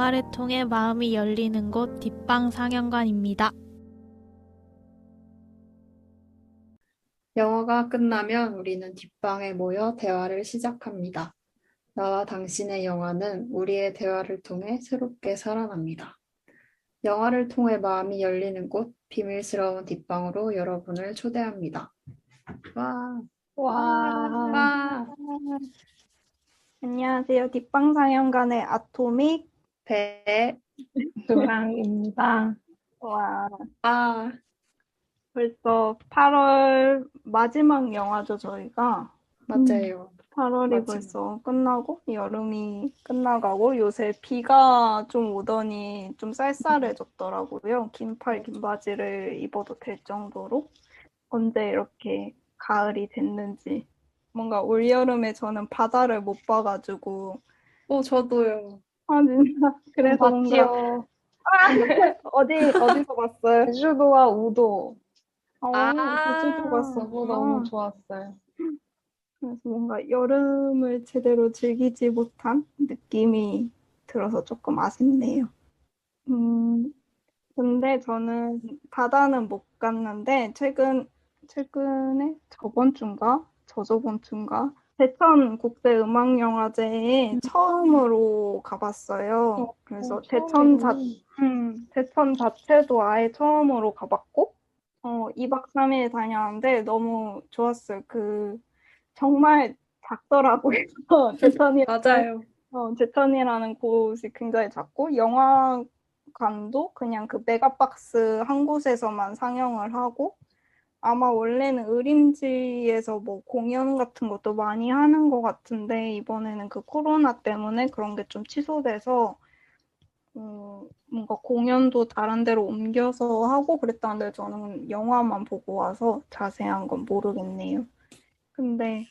영화를 통해 마음이 열리는 곳 뒷방 상영관입니다. 영화가 끝나면 우리는 뒷방에 모여 대화를 시작합니다. 나와 당신의 영화는 우리의 대화를 통해 새롭게 살아납니다. 영화를 통해 마음이 열리는 곳, 비밀스러운 뒷방으로 여러분을 초대합니다. 와, 와, 와, 안녕하세요. 뒷방상영관의 아토믹. 배, 조랑입니다. 와, 아, 벌써 8월 마지막 영화죠, 저희가. 맞아요. 8월이 마지막. 벌써 끝나고, 여름이 끝나가고, 요새 비가 좀 오더니 좀 쌀쌀해졌더라고요. 긴팔, 긴 바지를 입어도 될 정도로. 언제 이렇게 가을이 됐는지. 뭔가 올여름에 저는 바다를 못 봐가지고, 저도요. 아, 진짜. 그래서 뭔가, 봤지요. 어디서 봤어요? 제주도와 우도 제주도 너무 너무 갔었구나. 좋았어요. 그래서 뭔가 여름을 제대로 즐기지 못한 느낌이 들어서 조금 아쉽네요. 근데 저는 바다는 못 갔는데, 최근에 저번 주인가? 저저번 주인가? 대천 국제음악영화제에 처음으로 가봤어요. 그래서 대천 자체도 아예 처음으로 가봤고, 2박 3일 다녔는데 너무 좋았어요. 정말 작더라고요. 맞아요. 제천이라는 곳이 굉장히 작고, 영화관도 그냥 그 메가박스 한 곳에서만 상영을 하고, 아마 원래는 의림지에서 뭐 공연 같은 것도 많이 하는 것 같은데, 이번에는 그 코로나 때문에 그런 게 좀 취소돼서, 뭔가 공연도 다른 데로 옮겨서 하고 그랬다는데, 저는 영화만 보고 와서 자세한 건 모르겠네요. 근데,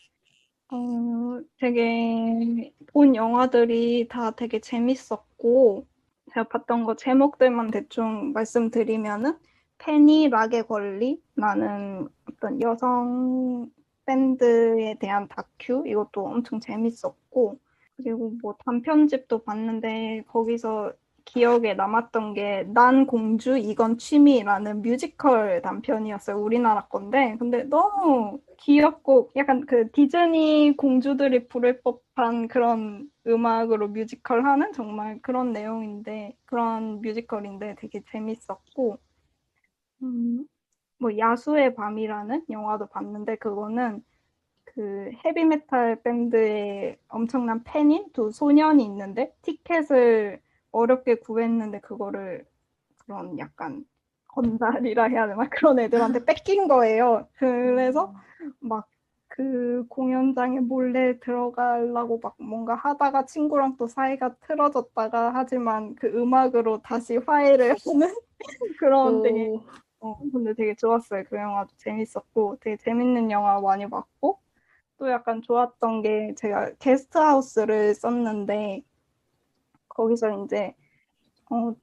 되게 본 영화들이 다 되게 재밌었고, 제가 봤던 거 제목들만 대충 말씀드리면은, 페니 락의 권리라는 어떤 여성 밴드에 대한 다큐, 이것도 엄청 재밌었고, 그리고 뭐 단편집도 봤는데 거기서 기억에 남았던 게 난 공주 이건 취미라는 뮤지컬 단편이었어요. 우리나라 건데. 근데 너무 귀엽고 약간 그 디즈니 공주들이 부를 법한 그런 음악으로 뮤지컬 하는 정말 그런 내용인데, 그런 뮤지컬인데 되게 재밌었고, 뭐 야수의 밤이라는 영화도 봤는데, 그거는 그 헤비메탈 밴드의 엄청난 팬인 두 소년이 있는데, 티켓을 어렵게 구했는데 그거를 그런 약간 건달이라 해야 되나, 그런 애들한테 뺏긴 거예요. 그래서 막 그 공연장에 몰래 들어가려고 막 뭔가 하다가 친구랑 또 사이가 틀어졌다가, 하지만 그 음악으로 다시 화해를 하는 그런 되게, 오, 근데 되게 좋았어요. 그 영화도 재밌었고 되게 재밌는 영화 많이 봤고, 또 약간 좋았던 게, 제가 게스트하우스를 썼는데 거기서 이제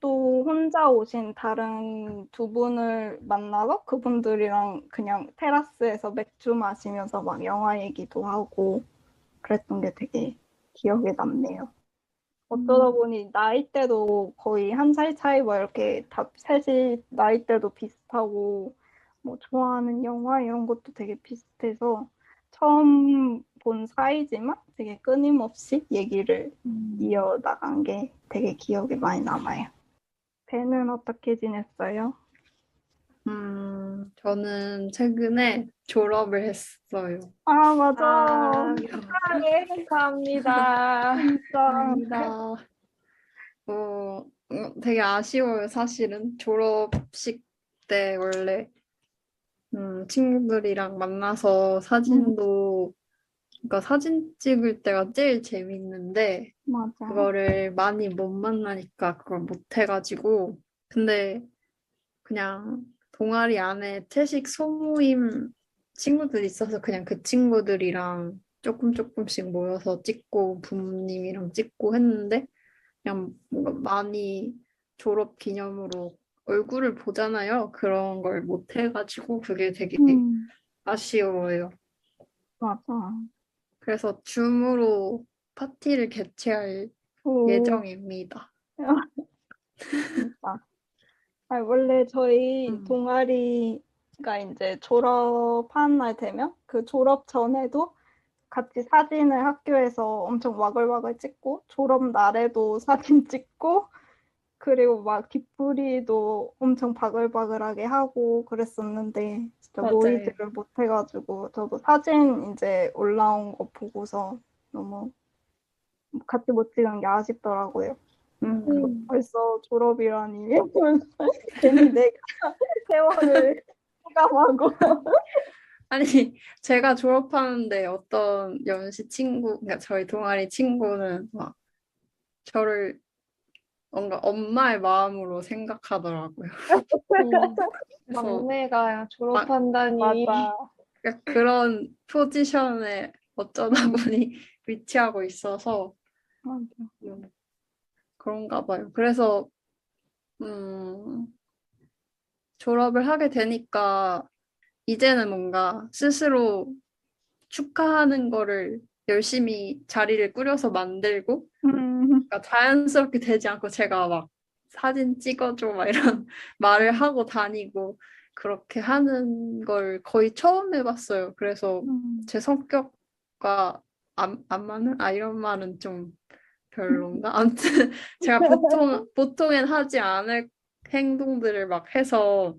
또 혼자 오신 다른 두 분을 만나서 그분들이랑 그냥 테라스에서 맥주 마시면서 막 영화 얘기도 하고 그랬던 게 되게 기억에 남네요. 어쩌다 보니 나이대도 거의 한 살 차이, 뭐 이렇게 다 셋이 나이대도 비슷하고, 뭐 좋아하는 영화 이런 것도 되게 비슷해서 처음 본 사이지만 되게 끊임없이 얘기를 이어나간 게 되게 기억에 많이 남아요. 배는 어떻게 지냈어요? 저는 최근에 졸업을 했어요. 아, 맞아. 아, 축하해. 감사합니다. 진짜. 감사합니다. 되게 아쉬워요, 사실은. 졸업식 때 원래 친구들이랑 만나서 그러니까 사진 찍을 때가 제일 재밌는데, 맞아. 그거를 많이 못 만나니까 그걸 못 해가지고, 근데 그냥 동아리 안에 채식 소모임 친구들이 있어서 그냥 그 친구들이랑 조금씩 모여서 찍고 부모님이랑 찍고 했는데, 그냥 뭔가 많이 졸업 기념으로 얼굴을 보잖아요. 그런 걸 못 해가지고 그게 되게 음, 아쉬워요. 맞아. 그래서 줌으로 파티를 개최할 오, 예정입니다. 진짜. 아니, 원래 저희 음. 동아리가 이제 졸업하는 날 되면 그 졸업 전에도 같이 사진을 학교에서 엄청 와글와글 찍고 졸업 날에도 사진 찍고 그리고 막 뒷부리도 엄청 바글바글하게 하고 그랬었는데 진짜 맞아요. 모이지를 못해가지고 저도 사진 이제 올라온 거 보고서 너무 같이 못 찍은 게 아쉽더라고요. 벌써 졸업이라니 괜히 내가 세월을 체감하고 아니, 제가 졸업하는데 어떤 연시 친구, 그러니까 저희 동아리 친구는 막 저를 뭔가 엄마의 마음으로 생각하더라고요. 그래서 막내가 막 졸업한다니. 맞아. 약간 그런 포지션에 어쩌다 보니 위치하고 있어서 맞아. 그런가 봐요. 그래서 음, 졸업을 하게 되니까 이제는 뭔가 스스로 축하하는 거를 열심히 자리를 꾸려서 만들고 그러니까 자연스럽게 되지 않고 제가 막 사진 찍어줘 막 이런 말을 하고 다니고 그렇게 하는 걸 거의 처음 해봤어요. 그래서 제 성격과 안 맞는? 이런 말은 좀 별론가? 아무튼 제가 보통엔 하지 않을 행동들을 막 해서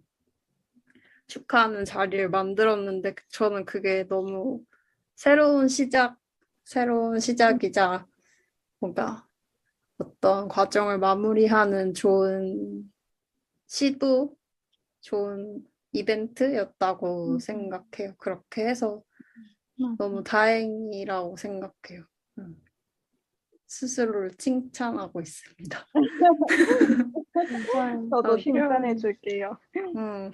축하하는 자리를 만들었는데 저는 그게 너무 새로운 시작이자 뭔가 어떤 과정을 마무리하는 좋은 시도, 좋은 이벤트였다고 생각해요. 그렇게 해서 너무 다행이라고 생각해요. 스스로를 칭찬하고 있습니다. 진짜 저도 어, 칭찬해 줄게요. 음.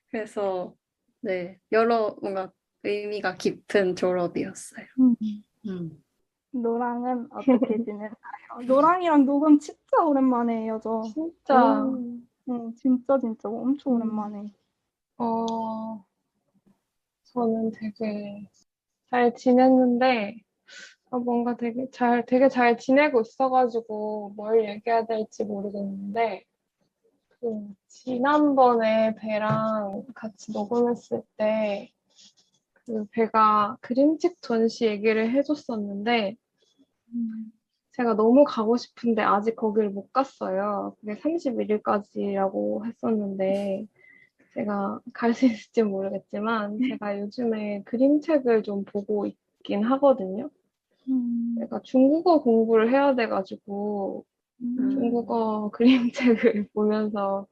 그래서 네, 여러 뭔가 의미가 깊은 졸업이었어요. 음. 노랑은 어떻게 지내나요? 노랑이랑 녹음 진짜 오랜만에 해요, 저. 진짜 진짜 엄청 오랜만에. 저는 되게 잘 지냈는데 뭔가 되게 잘 지내고 있어가지고 뭘 얘기해야 될지 모르겠는데 지난번에 배랑 같이 녹음했을 때 배가 그림책 전시 얘기를 해줬었는데 제가 너무 가고 싶은데 아직 거기를 못 갔어요. 그게 31일까지라고 했었는데 제가 갈 수 있을지 모르겠지만 제가 요즘에 그림책을 좀 보고 있긴 하거든요. 제가 중국어 공부를 해야 돼가지고 중국어 그림책을 보면서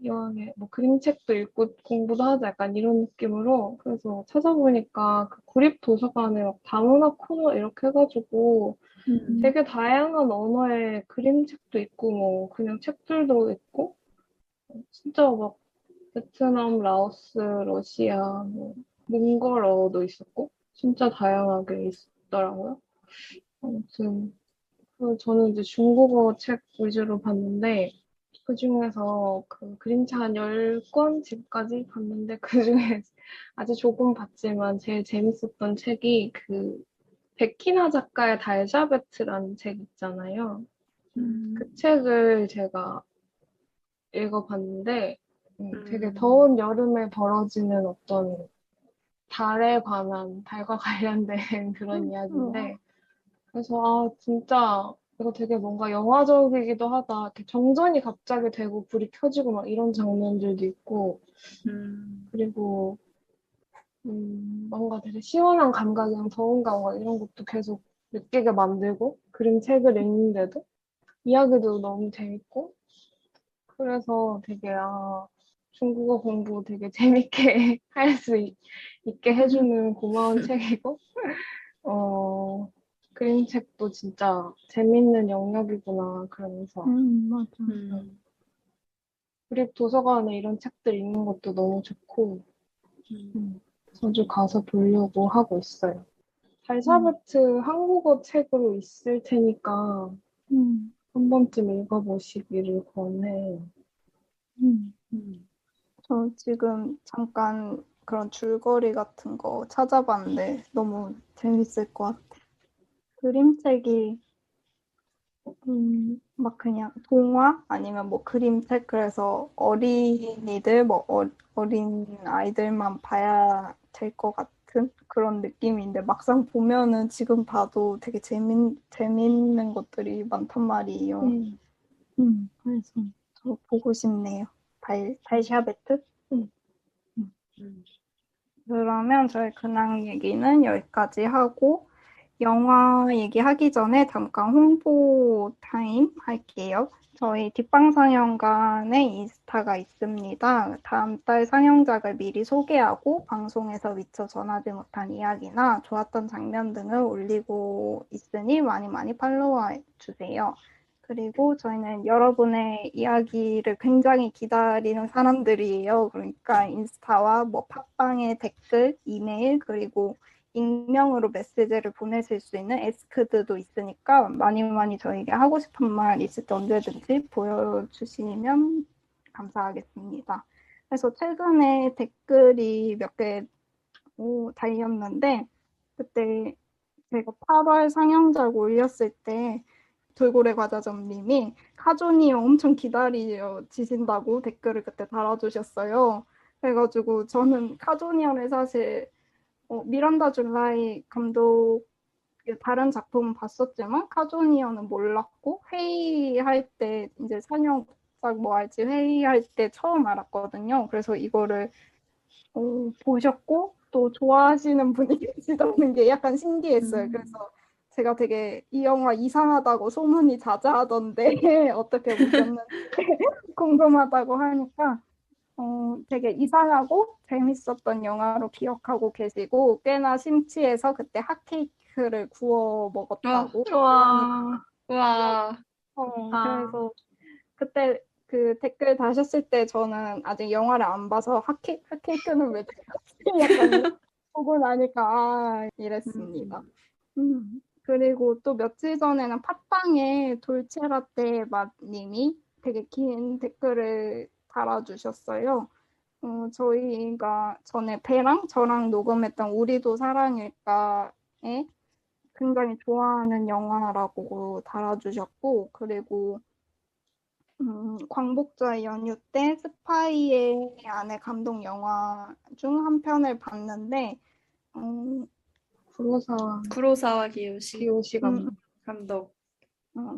이왕에 뭐 그림책도 읽고 공부도 하자 약간 이런 느낌으로 그래서 찾아보니까 그 구립 도서관에 막 다문화 코너 이렇게 해가지고 되게 다양한 언어의 그림책도 있고 뭐 그냥 책들도 있고 진짜 막 베트남, 라오스, 러시아, 뭐 몽골어도 있었고 진짜 다양하게 있더라고요. 아무튼 저는 이제 중국어 책 위주로 봤는데 그중에서 그 그림책 한 10권 지금까지 봤는데 그중에 아주 조금 봤지만 제일 재밌었던 책이 그 베키나 작가의 달샤베트라는 책 있잖아요. 그 책을 제가 읽어봤는데 되게 더운 여름에 벌어지는 어떤 달과 관련된 그런 이야기인데 그래서 진짜 이거 되게 뭔가 영화적이기도 하다. 이렇게 정전이 갑자기 되고 불이 켜지고 막 이런 장면들도 있고 그리고 뭔가 되게 시원한 감각이랑 더운 감각 이런 것도 계속 느끼게 만들고 그림책을 읽는데도 이야기도 너무 재밌고 그래서 되게 중국어 공부 되게 재밌게 할 수 있게 해주는 고마운 책이고 어, 그림책도 진짜 재밌는 영역이구나 그러면서 맞아. 그리고 도서관에 이런 책들 읽는 것도 너무 좋고 자주 가서 보려고 하고 있어요. 달샤베트 한국어 책으로 있을 테니까 한 번쯤 읽어보시기를 권해요. 저 지금 잠깐 그런 줄거리 같은 거 찾아봤는데 너무 재밌을 것 같아. 그림책이 막 그냥 동화 아니면 뭐 그림책 그래서 어린이들 뭐 어린 아이들만 봐야 될 것 같은 그런 느낌인데 막상 보면은 지금 봐도 되게 재밌는 것들이 많단 말이에요. 그래서 저 보고 싶네요. 달샤베트? 음. 그러면 저희 근황 얘기는 여기까지 하고 영화 얘기하기 전에 잠깐 홍보 타임 할게요. 저희 뒷방상영관에 인스타가 있습니다. 다음 달 상영작을 미리 소개하고 방송에서 미처 전하지 못한 이야기나 좋았던 장면 등을 올리고 있으니 많이 많이 팔로우해 주세요. 그리고 저희는 여러분의 이야기를 굉장히 기다리는 사람들이에요. 그러니까 인스타와 뭐 팟빵의 댓글, 이메일, 그리고 익명으로 메시지를 보내실 수 있는 에스크드도 있으니까 많이 많이 저에게 하고 싶은 말 있을 때 언제든지 보여주시면 감사하겠습니다. 그래서 최근에 댓글이 몇 개 달렸는데 그때 제가 8월 상영작 올렸을 때 돌고래 과자점님이 카조니어 엄청 기다리신다고 댓글을 그때 달아주셨어요. 그래가지고 저는 카조니어를 사실 미란다 줄라이 감독의 다른 작품은 봤었지만 카조니어는 몰랐고 회의할 때 이제 상영작 뭐 할지 회의할 때 처음 알았거든요. 그래서 이거를 보셨고 또 좋아하시는 분이 계시다는 게 약간 신기했어요. 그래서 제가 되게 이 영화 이상하다고 소문이 자자하던데 어떻게 보셨는지 궁금하다고 하니까 되게 이상하고 재밌었던 영화로 기억하고 계시고 꽤나 심취해서 그때 핫케이크를 구워 먹었다고. 와, 와, 그래서 그때 그 댓글 다셨을 때 저는 아직 영화를 안 봐서 핫케이크는 왜 약간 보고 나니까 이랬습니다. 그리고 또 며칠 전에는 팟빵에 돌체라떼 맛님이 되게 긴 댓글을 달아주셨어요. 저희가 전에 배랑 저랑 녹음했던 우리도 사랑일까에 굉장히 좋아하는 영화라고 달아주셨고, 그리고 광복절 연휴 때 스파이의 아내 감독 영화 중 한 편을 봤는데 구로사와 기요시 기요시 감독.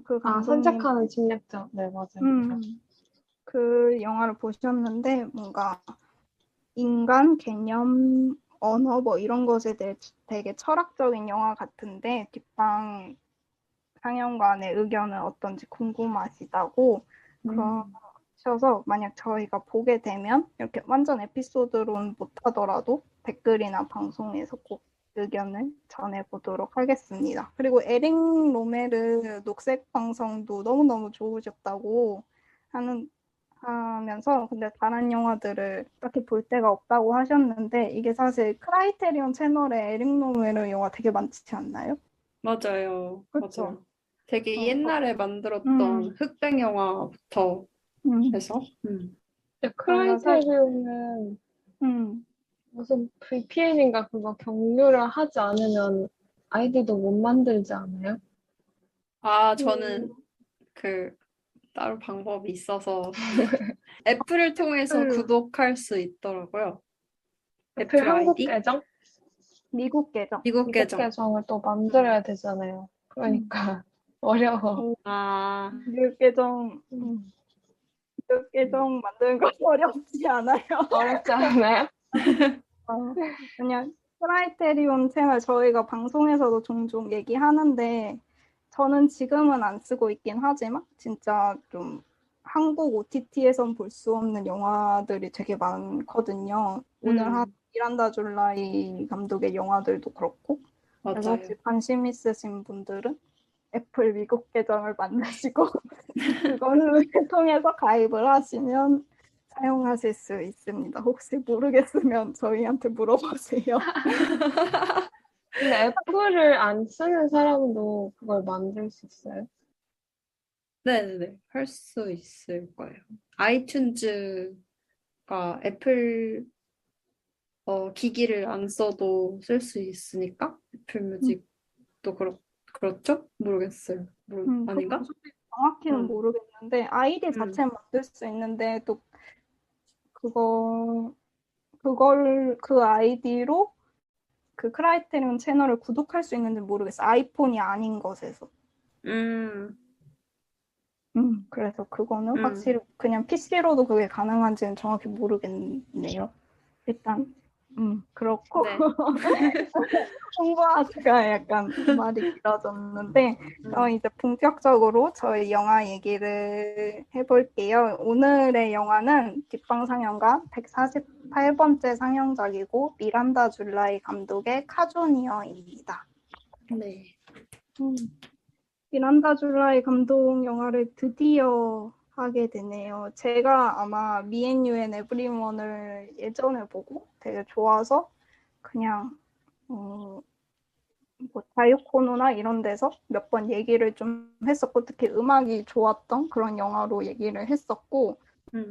그 감독님 산책하는 침략자. 네, 맞아요. 그 영화를 보셨는데 뭔가 인간 개념 언어 뭐 이런 것에 대해 되게 철학적인 영화 같은데 뒷방 상영관의 의견은 어떤지 궁금하시다고 그러셔서 만약 저희가 보게 되면 이렇게 완전 에피소드로는 못하더라도 댓글이나 방송에서 꼭 의견을 전해보도록 하겠습니다. 그리고 에릭 로메르 녹색 방송도 너무너무 좋으셨다고 하면서 근데 다른 영화들을 딱히 볼 데가 없다고 하셨는데 이게 사실 크라이테리온 채널에 에릭 로메르 영화 되게 많지 않나요? 맞아요. 그쵸? 맞아요. 되게 옛날에 만들었던 음. 흑백 영화부터 해서. 크라이테리온은 무슨 VPN인가 그거 경유를 하지 않으면 아이디도 못 만들지 않아요? 저는 따로 방법이 있어서 애플을 통해서 구독할 수 있더라고요. 애플 한국 아이디? 계정? 미국 계정. 미국 미국 계정. 계정을 또 만들어야 되잖아요. 그러니까 어려워. 미국 계정 미국 계정 만드는 거 어렵지 않아요? 어렵지 않아요? 그냥 크라이테리온 채널 저희가 방송에서도 종종 얘기하는데 저는 지금은 안 쓰고 있긴 하지만 진짜 좀 한국 OTT에선 볼 수 없는 영화들이 되게 많거든요. 오늘 한 미란다 줄라이 감독의 영화들도 그렇고 그래서 맞아요. 혹시 관심 있으신 분들은 애플 미국 계정을 만드시고 그걸로 통해서 가입을 하시면 사용하실 수 있습니다. 혹시 모르겠으면 저희한테 물어보세요. 근데 애플을 안 쓰는 사람도 그걸 만들 수 있어요? 네네네. 할 수 있을 거예요. 아이튠즈가 애플 기기를 안 써도 쓸 수 있으니까 애플 뮤직도 그렇죠? 모르겠어요. 아닌가? 솔직히 정확히는 음. 모르겠는데 아이디 음. 자체는 만들 수 있는데 또 그 아이디로 그 크라이테리온 채널을 구독할 수 있는지 모르겠어. 아이폰이 아닌 것에서. 음. 그래서 그거는 음. 확실히 그냥 PC로도 그게 가능한지는 정확히 모르겠네요. 일단 그렇고 네. 홍보하다가 약간 말이 길어졌는데 이제 본격적으로 저희 영화 얘기를 해볼게요. 오늘의 영화는 뒷방상영관 148번째 상영작이고 미란다 줄라이 감독의 카조니어입니다. 네. 미란다 줄라이 감독 영화를 드디어 하게 되네요. 제가 아마 미앤유앤 에브리원을 예전에 보고 되게 좋아서 그냥 뭐 자유코노나 이런 데서 몇 번 얘기를 좀 했었고 특히 음악이 좋았던 그런 영화로 얘기를 했었고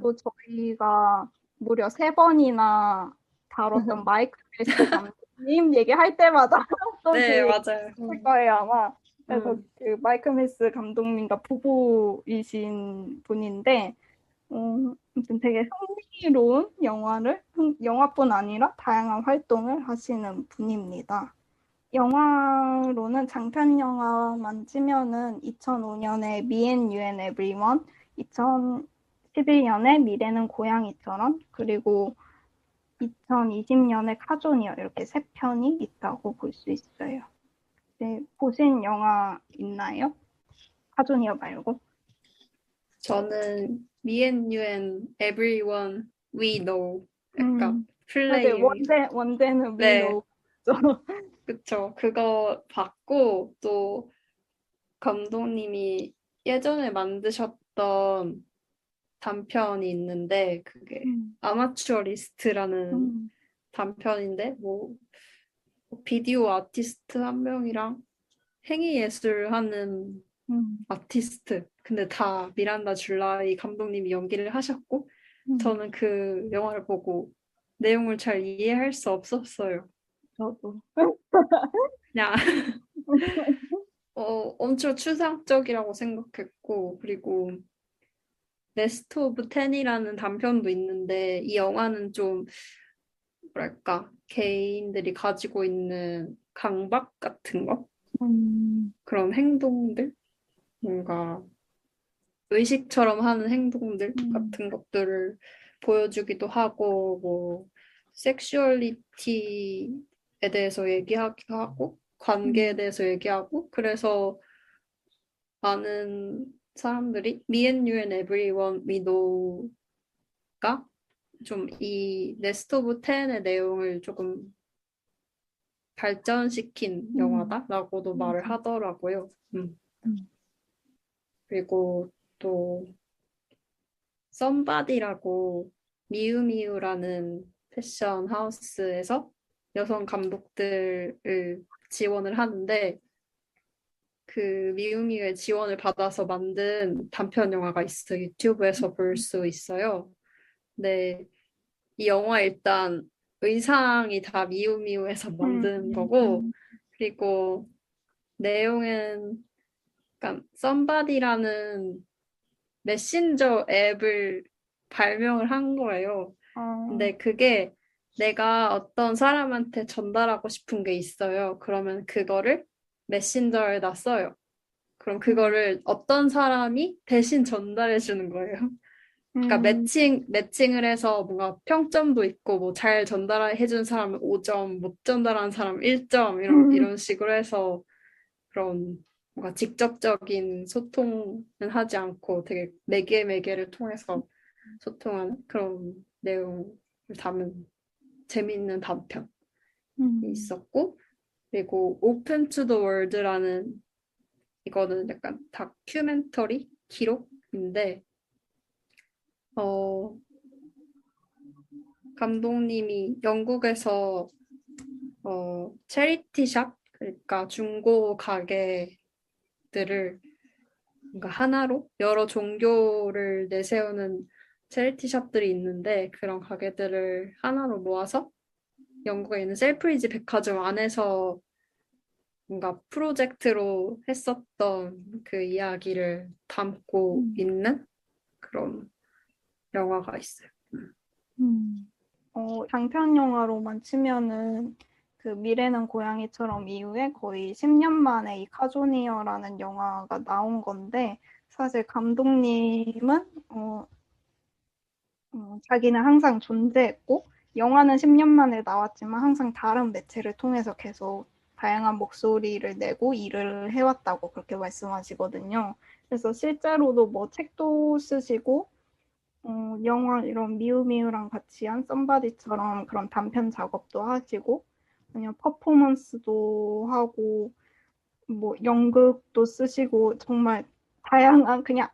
또 저희가 무려 3번이나 다뤘던 마이클 베스 감독님 얘기할 때마다 또 네, 그 맞아요. 할 거예요 아마. 그래서 그 마이클 베스 감독님과 부부이신 분인데 아무튼 되게 흥미로운 영화뿐 아니라 다양한 활동을 하시는 분입니다. 영화로는 장편 영화만 치면은 2005년에 Me and You and Everyone, 2011년에 미래는 고양이처럼, 그리고 2020년에 카조니어 이렇게 3편이 있다고 볼 수 있어요. 네, 보신 영화 있나요? 카조니어 말고? 저는 Me and You and Everyone We Know 약간 맞아요. 플레이. 원제는 We 네, Know. 그쵸. 그거 봤고 또 감독님이 예전에 만드셨던 단편이 있는데 그게 아마추어 리스트라는 단편인데 뭐 비디오 아티스트 한 명이랑 행위 예술하는 아티스트 근데 다 미란다 줄라이 감독님이 연기를 하셨고 저는 그 영화를 보고 내용을 잘 이해할 수 없었어요. 저도. 그냥 엄청 추상적이라고 생각했고 그리고 네스트 오브 텐이라는 단편도 있는데 이 영화는 좀 뭐랄까 개인들이 가지고 있는 강박 같은 거 그런 행동들 뭔가 의식처럼 하는 행동들 같은 것들을 보여주기도 하고 뭐 섹슈얼리티에 대해서 얘기하기도 하고 관계에 대해서 얘기하고 그래서 많은 사람들이 Me and You and Everyone We Know가 좀 이 네스트 오브 텐의 내용을 조금 발전시킨 영화다라고도 말을 하더라고요. 그리고 또 썸바디라고 미우미우라는 패션 하우스에서 여성 감독들을 지원을 하는데 그 미우미우의 지원을 받아서 만든 단편 영화가 있어요. 유튜브에서 볼 수 있어요. 네, 이 영화 일단 의상이 다 미우미우에서 만든 거고 그리고 내용은 약간 썸바디라는 메신저 앱을 발명을 한 거예요. 근데 그게 내가 어떤 사람한테 전달하고 싶은 게 있어요. 그러면 그거를 메신저에다 써요. 그럼 그거를 어떤 사람이 대신 전달해 주는 거예요. 그러니까 매칭을 해서 뭔가 평점도 있고 뭐 잘 전달해 준 사람은 5점, 못 전달한 사람 1점 이런 식으로 해서 그런 뭔가 직접적인 소통은 하지 않고 되게 매개를 통해서 소통하는 그런 내용을 담은 재미있는 단편이 있었고 그리고 오픈 투 더 월드라는 이거는 약간 다큐멘터리 기록인데 감독님이 영국에서 체리티샵 그러니까 중고 가게들을 그러니까 하나로 여러 종교를 내세우는 체리티샵들이 있는데 그런 가게들을 하나로 모아서 영국에 있는 셀프리지 백화점 안에서 뭔가 프로젝트로 했었던 그 이야기를 담고 있는 그런 영화가 있어요. 장편 영화로만 치면은 그 미래는 고양이처럼 이후에 거의 10년 만에 이 카조니어라는 영화가 나온 건데 사실 감독님은 자기는 항상 존재했고 영화는 10년 만에 나왔지만 항상 다른 매체를 통해서 계속 다양한 목소리를 내고 일을 해왔다고 그렇게 말씀하시거든요. 그래서 실제로도 뭐 책도 쓰시고 영화 이런 미우미우랑 같이 한 썸바디처럼 그런 단편 작업도 하시고 그냥 퍼포먼스도 하고 뭐 연극도 쓰시고 정말 다양한 그냥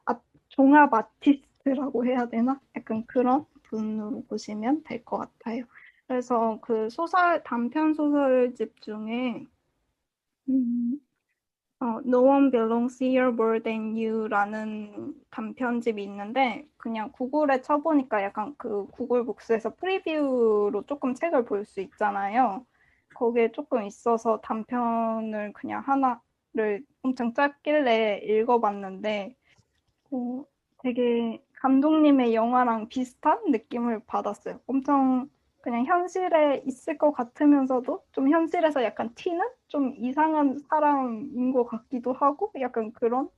종합 아티스트라고 해야 되나? 약간 그런 분으로 보시면 될 것 같아요. 그래서 그 단편 소설집 중에 No One Belongs Here More Than You라는 단편집이 있는데 그냥 구글에 쳐보니까 약간 그 구글 북스에서 프리뷰로 조금 책을 볼 수 있잖아요. 거기에 조금 있어서 단편을 그냥 하나를 엄청 짧길래 읽어봤는데 되게 감독님의 영화랑 비슷한 느낌을 받았어요. 엄청 그냥 현실에 있을 것 같으면서도 좀 현실에서 약간 튀는 좀 이상한 사람인 것 같기도 하고 약간 그런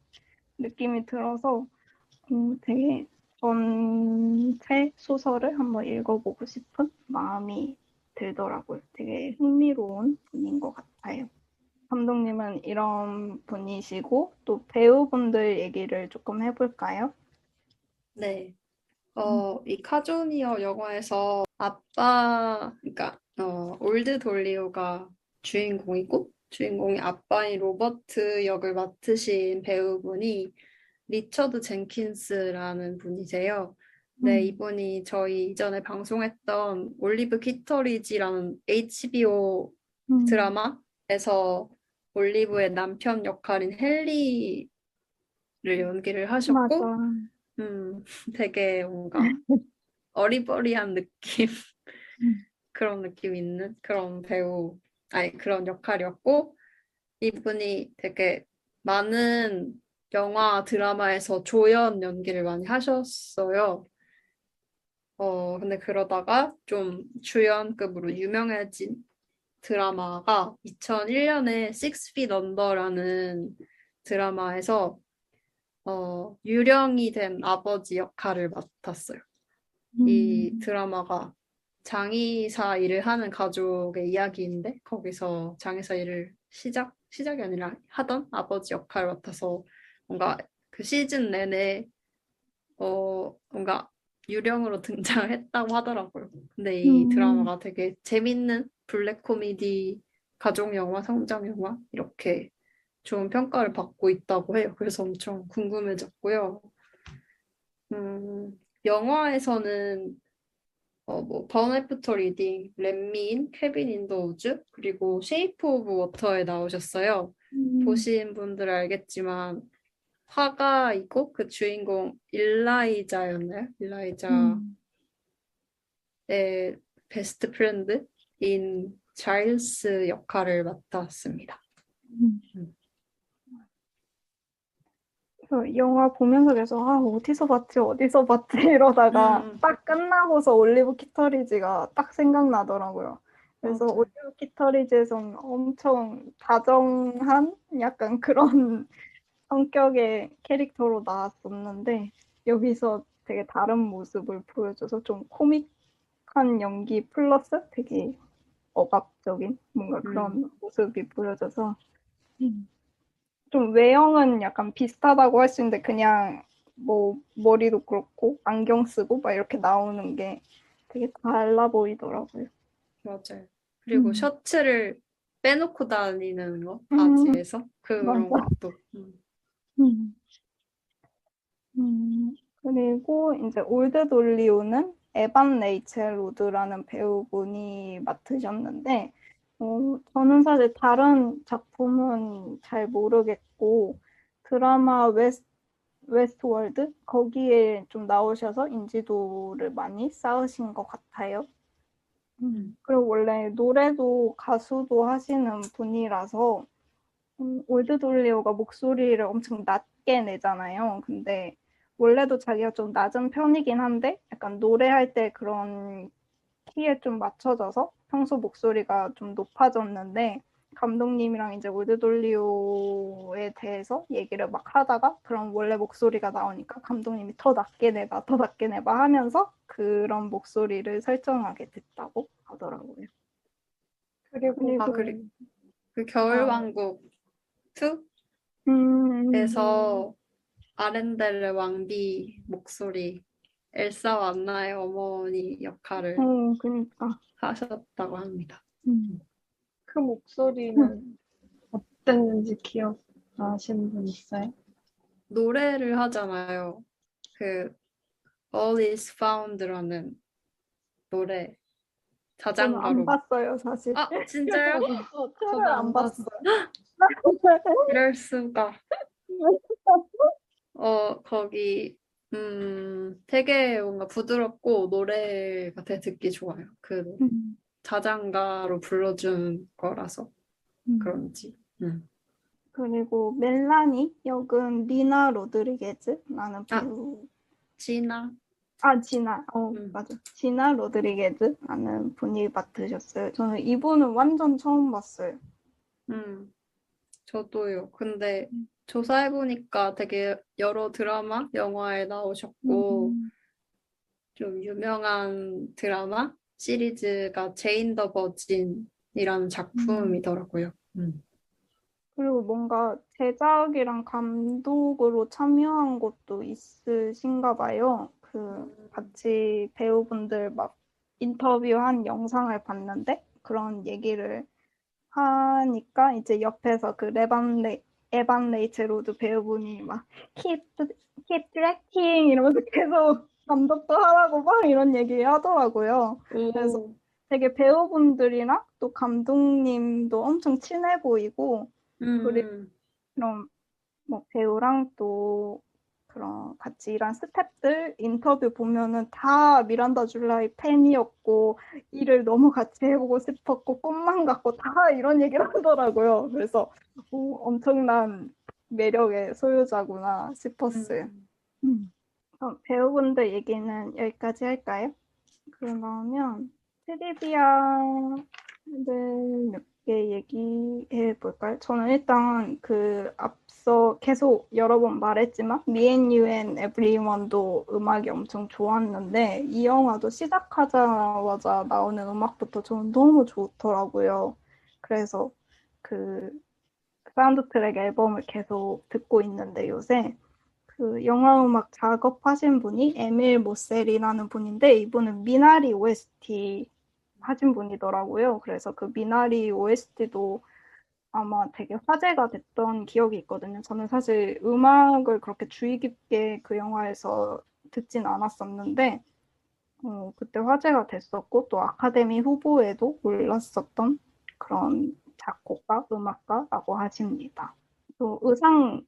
느낌이 들어서 되게 전체 소설을 한번 읽어보고 싶은 마음이 들더라고요. 되게 흥미로운 분인 것 같아요. 감독님은 이런 분이시고 또 배우분들 얘기를 조금 해볼까요? 네. 이 카조니어 영화에서 그러니까 올드 돌리오가 주인공이고 주인공이 아빠인 로버트 역을 맡으신 배우분이 리처드 젠킨스라는 분이세요. 네, 이분이 저희 이전에 방송했던 올리브 키터리지라는 HBO 드라마에서 올리브의 남편 역할인 헨리를 연기를 하셨고, 맞아. 되게 뭔가 어리버리한 느낌, 그런 느낌 있는 그런 그런 역할이었고, 이분이 되게 많은 영화, 드라마에서 조연 연기를 많이 하셨어요. 근데 그러다가 좀 주연급으로 유명해진 드라마가 2001년에 Six Feet Under라는 드라마에서 유령이 된 아버지 역할을 맡았어요. 이 드라마가 장의사 일을 하는 가족의 이야기인데 거기서 장의사 일을 시작이 아니라 하던 아버지 역할을 맡아서 뭔가 그 시즌 내내 뭔가 유령으로 등장했다고 하더라고요. 근데 이 드라마가 되게 재밌는 블랙 코미디, 가족 영화, 성장 영화 이렇게 좋은 평가를 받고 있다고 해요. 그래서 엄청 궁금해졌고요. 영화에서는 뭐 바운 애프터 리딩, 렛미인, 케빈 인더 우즈 그리고 쉐이프 오브 워터에 나오셨어요. 보신 분들은 알겠지만 화가이고 그 주인공 일라이자였나요? 일라이자의 베스트 프렌드인 자일스 역할을 맡았습니다. 영화 보면서 계속 어디서 봤지 이러다가 딱 끝나고서 올리브 키터리지가 딱 생각나더라고요. 그래서 맞아요. 올리브 키터리지에서는 엄청 다정한 약간 그런 성격의 캐릭터로 나왔었는데 여기서 되게 다른 모습을 보여줘서 좀 코믹한 연기 플러스 되게 억압적인 뭔가 그런 모습이 보여져서 좀 외형은 약간 비슷하다고 할 수 있는데 그냥 뭐 머리도 그렇고 안경 쓰고 막 이렇게 나오는 게 되게 달라 보이더라고요. 맞아요. 그리고 셔츠를 빼놓고 다니는 거, 음, 바지에서 그런 맞아. 것도. 그리고 이제 올드 돌리오는 에반 레이첼 로드라는 배우분이 맡으셨는데 저는 사실 다른 작품은 잘 모르겠고 드라마 웨스트월드 거기에 좀 나오셔서 인지도를 많이 쌓으신 것 같아요. 그리고 원래 노래도 가수도 하시는 분이라서 올드 돌리오가 목소리를 엄청 낮게 내잖아요. 근데 원래도 자기가 좀 낮은 편이긴 한데 약간 노래할 때 그런 키에 좀 맞춰져서 평소 목소리가 좀 높아졌는데 감독님이랑 이제 올드 돌리오에 대해서 얘기를 막 하다가 그런 원래 목소리가 나오니까 감독님이 더 낮게 내봐, 더 낮게 내봐 하면서 그런 목소리를 설정하게 됐다고 하더라고요. 그리고 아, 그리고 그 겨울왕국 2에서 아렌델레 왕비 목소리 엘사와 안나의 어머니 역할을 그러니까 하셨다고 합니다. 그 목소리는 어땠는지 기억나시는 분 있어요? 노래를 하잖아요. 그 All is Found라는 노래 저는 안 자장가로. 봤어요, 사실. 아, 진짜요? 틀을 저도 안 봤어요. 이럴 수가. 거기 되게 뭔가 부드럽고 노래가 되게 듣기 좋아요. 그 노래. 자장가로 불러준 거라서 그런지. 그리고 멜라니 역은 리나 로드리게즈라는 아, 배우. 지나. 지나. 맞아. 지나 로드리게즈라는 분이 맡으셨어요. 저는 이분은 완전 처음 봤어요. 저도요. 근데 조사해보니까 되게 여러 드라마, 영화에 나오셨고 좀 유명한 드라마 시리즈가 제인 더 버진이라는 작품이더라고요. 그리고 뭔가 제작이랑 감독으로 참여한 것도 있으신가 봐요. 같이 배우분들 막 인터뷰한 영상을 봤는데 그런 얘기를 하니까 이제 옆에서 그 에반 레이체 로드 배우분이 막 keep directing 이러면서 계속 감독도 하라고 막 이런 얘기 하더라고요. 그래서 오, 되게 배우분들이랑 또 감독님도 엄청 친해 보이고 그리고 그런 뭐 배우랑 또 그런 같이 일한 스태프들 인터뷰 보면은 다 미란다 줄라이 팬이었고 일을 너무 같이 해보고 싶었고 꿈만 같고 다 이런 얘기를 하더라고요. 그래서 엄청난 매력의 소유자구나 싶었어요. 그럼 배우분들 얘기는 여기까지 할까요? 그러면 트리비아를 몇 개 얘기해 볼까요? 저는 일단 앞서 계속 여러 번 말했지만 Me and You and Everyone도 음악이 엄청 좋았는데 이 영화도 시작하자마자 나오는 음악부터 저는 너무 좋더라고요. 그래서 그 사운드 트랙 앨범을 계속 듣고 있는데 요새 영화 음악 작업하신 분이 에밀 모셀이라는 분인데 이분은 미나리 OST 하신 분이더라고요. 그래서 그 미나리 OST도 아마 되게 화제가 됐던 기억이 있거든요. 저는 사실 음악을 그렇게 주의 깊게 그 영화에서 듣진 않았었는데 그때 화제가 됐었고 또 아카데미 후보에도 올랐었던 그런 작곡가, 음악가라고 하십니다. 또 의상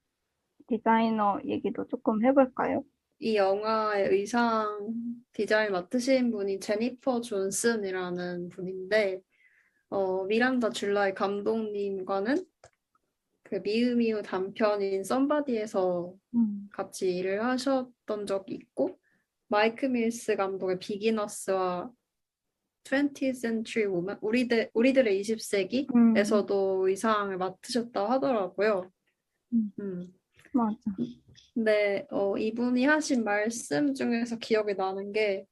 디자이너 얘기도 조금 해볼까요? 이 영화의 의상 디자인 맡으신 분이 제니퍼 존슨이라는 분인데 미란다 줄라이 감독님과는 그 미우미우 단편인 썸바디에서 같이 일을 하셨던 적이 있고 마이크 밀스 감독의 비기너스와 20th Century Woman 우리들의 20세기에서도 의상을 맡으셨다고 하더라고요. 맞아. 근데 이분이 하신 말씀 중에서 기억이 나는 게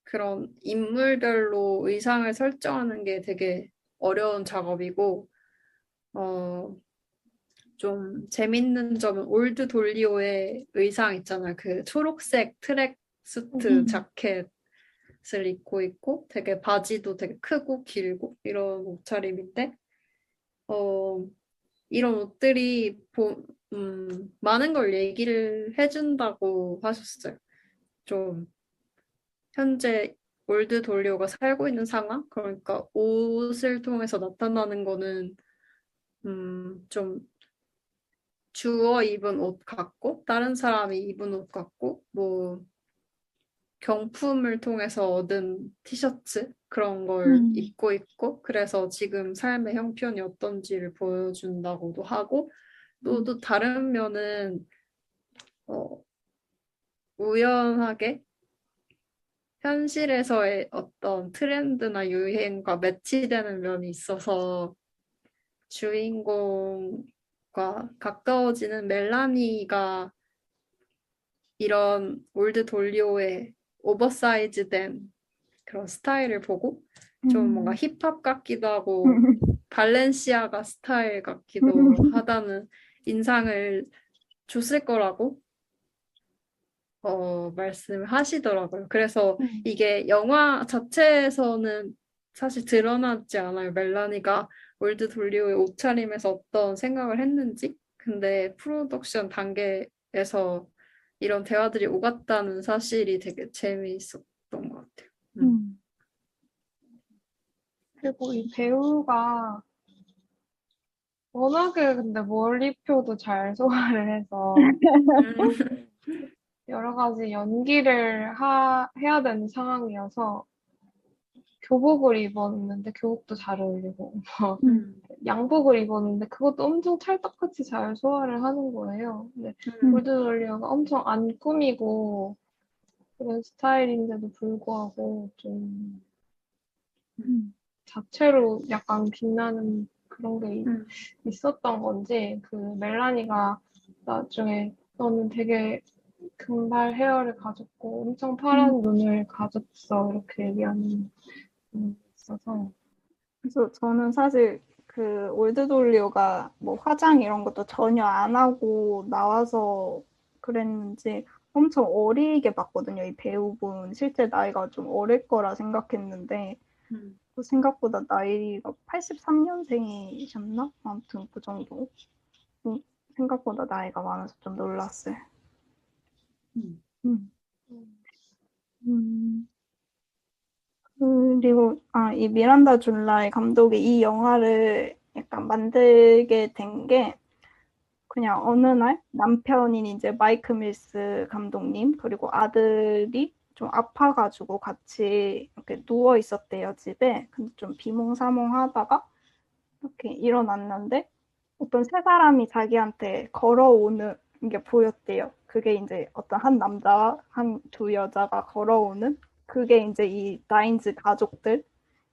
그런 인물별로 의상을 설정하는 게 되게 어려운 작업이고 좀 재밌는 점은 올드 돌리오의 의상 있잖아요. 그 초록색 트랙 수트 자켓을 입고 있고 되게 바지도 되게 크고 길고 이런 옷차림인데 이런 옷들이 많은 걸 얘기를 해준다고 하셨어요. 좀 현재 올드 돌리오가 살고 있는 상황? 그러니까 옷을 통해서 나타나는 거는 좀 주어 입은 옷 같고 다른 사람이 입은 옷 같고 뭐 경품을 통해서 얻은 티셔츠 그런 걸 입고 있고 그래서 지금 삶의 형편이 어떤지를 보여준다고도 하고 또 다른 면은 어, 우연하게 현실에서의 어떤 트렌드나 유행과 매치되는 면이 있어서 주인공과 가까워지는 멜라니가 이런 올드 돌리오의 오버사이즈된 그런 스타일을 보고 좀 뭔가 힙합 같기도 하고 발렌시아가 스타일 같기도 하다는 인상을 줬을 거라고 말씀을 하시더라고요. 그래서 이게 영화 자체에서는 사실 드러나지 않아요. 멜라니가 올드 돌리오의 옷차림에서 어떤 생각을 했는지. 근데 프로덕션 단계에서 이런 대화들이 오갔다는 사실이 되게 재미있었던 것 같아요. 그리고 이 배우가 워낙에 근데 몰입표도 잘 소화를 해서 여러 가지 연기를 해야 되는 상황이어서 교복을 입었는데 교복도 잘 어울리고 양복을 입었는데 그것도 엄청 찰떡같이 잘 소화를 하는 거예요. 근데 골드올리어가 엄청 안 꾸미고 그런 스타일인데도 불구하고 좀 자체로 약간 빛나는 그런 게 있었던 건지 그 멜라니가 나중에 너는 되게 금발 헤어를 가졌고 엄청 파란 눈을 가졌어 이렇게 얘기하는 있어서 그래서 저는 사실 그 올드돌리오가 뭐 화장 이런 것도 전혀 안 하고 나와서 그랬는지 엄청 어리게 봤거든요. 이 배우분 실제 나이가 좀 어릴 거라 생각했는데 생각보다 나이가 83년생이셨나? 아무튼 그 정도. 생각보다 나이가 많아서 좀 놀랐어요. 그리고 이 미란다 줄라이 감독이 이 영화를 약간 만들게 된 게 그냥 어느 날 남편인 이제 마이크 밀스 감독님 그리고 아들이 좀 아파가지고 같이 이렇게 누워 있었대요 집에. 근데 좀 비몽사몽하다가 이렇게 일어났는데 어떤 세 사람이 자기한테 걸어오는 게 보였대요. 그게 이제 어떤 한 남자와 두 여자가 걸어오는 그게 이제 이 나인즈 가족들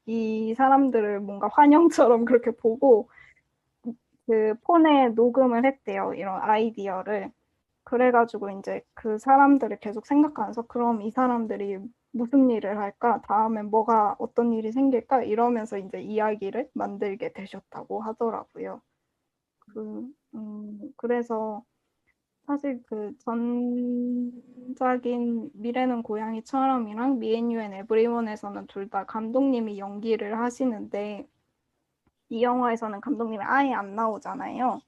이 사람들을 뭔가 환영처럼 그렇게 보고 그 폰에 녹음을 했대요. 이런 아이디어를. 그래가지고 이제 그 사람들을 계속 생각하면서 그럼 이 사람들이 무슨 일을 할까? 다음엔 어떤 일이 생길까? 이러면서 이제 이야기를 만들게 되셨다고 하더라고요. 그래서 사실 그 전작인 미래는 고양이처럼이랑 미앤유 앤 에브리원에서는 둘 다 감독님이 연기를 하시는데 이 영화에서는 감독님이 아예 안 나오잖아요.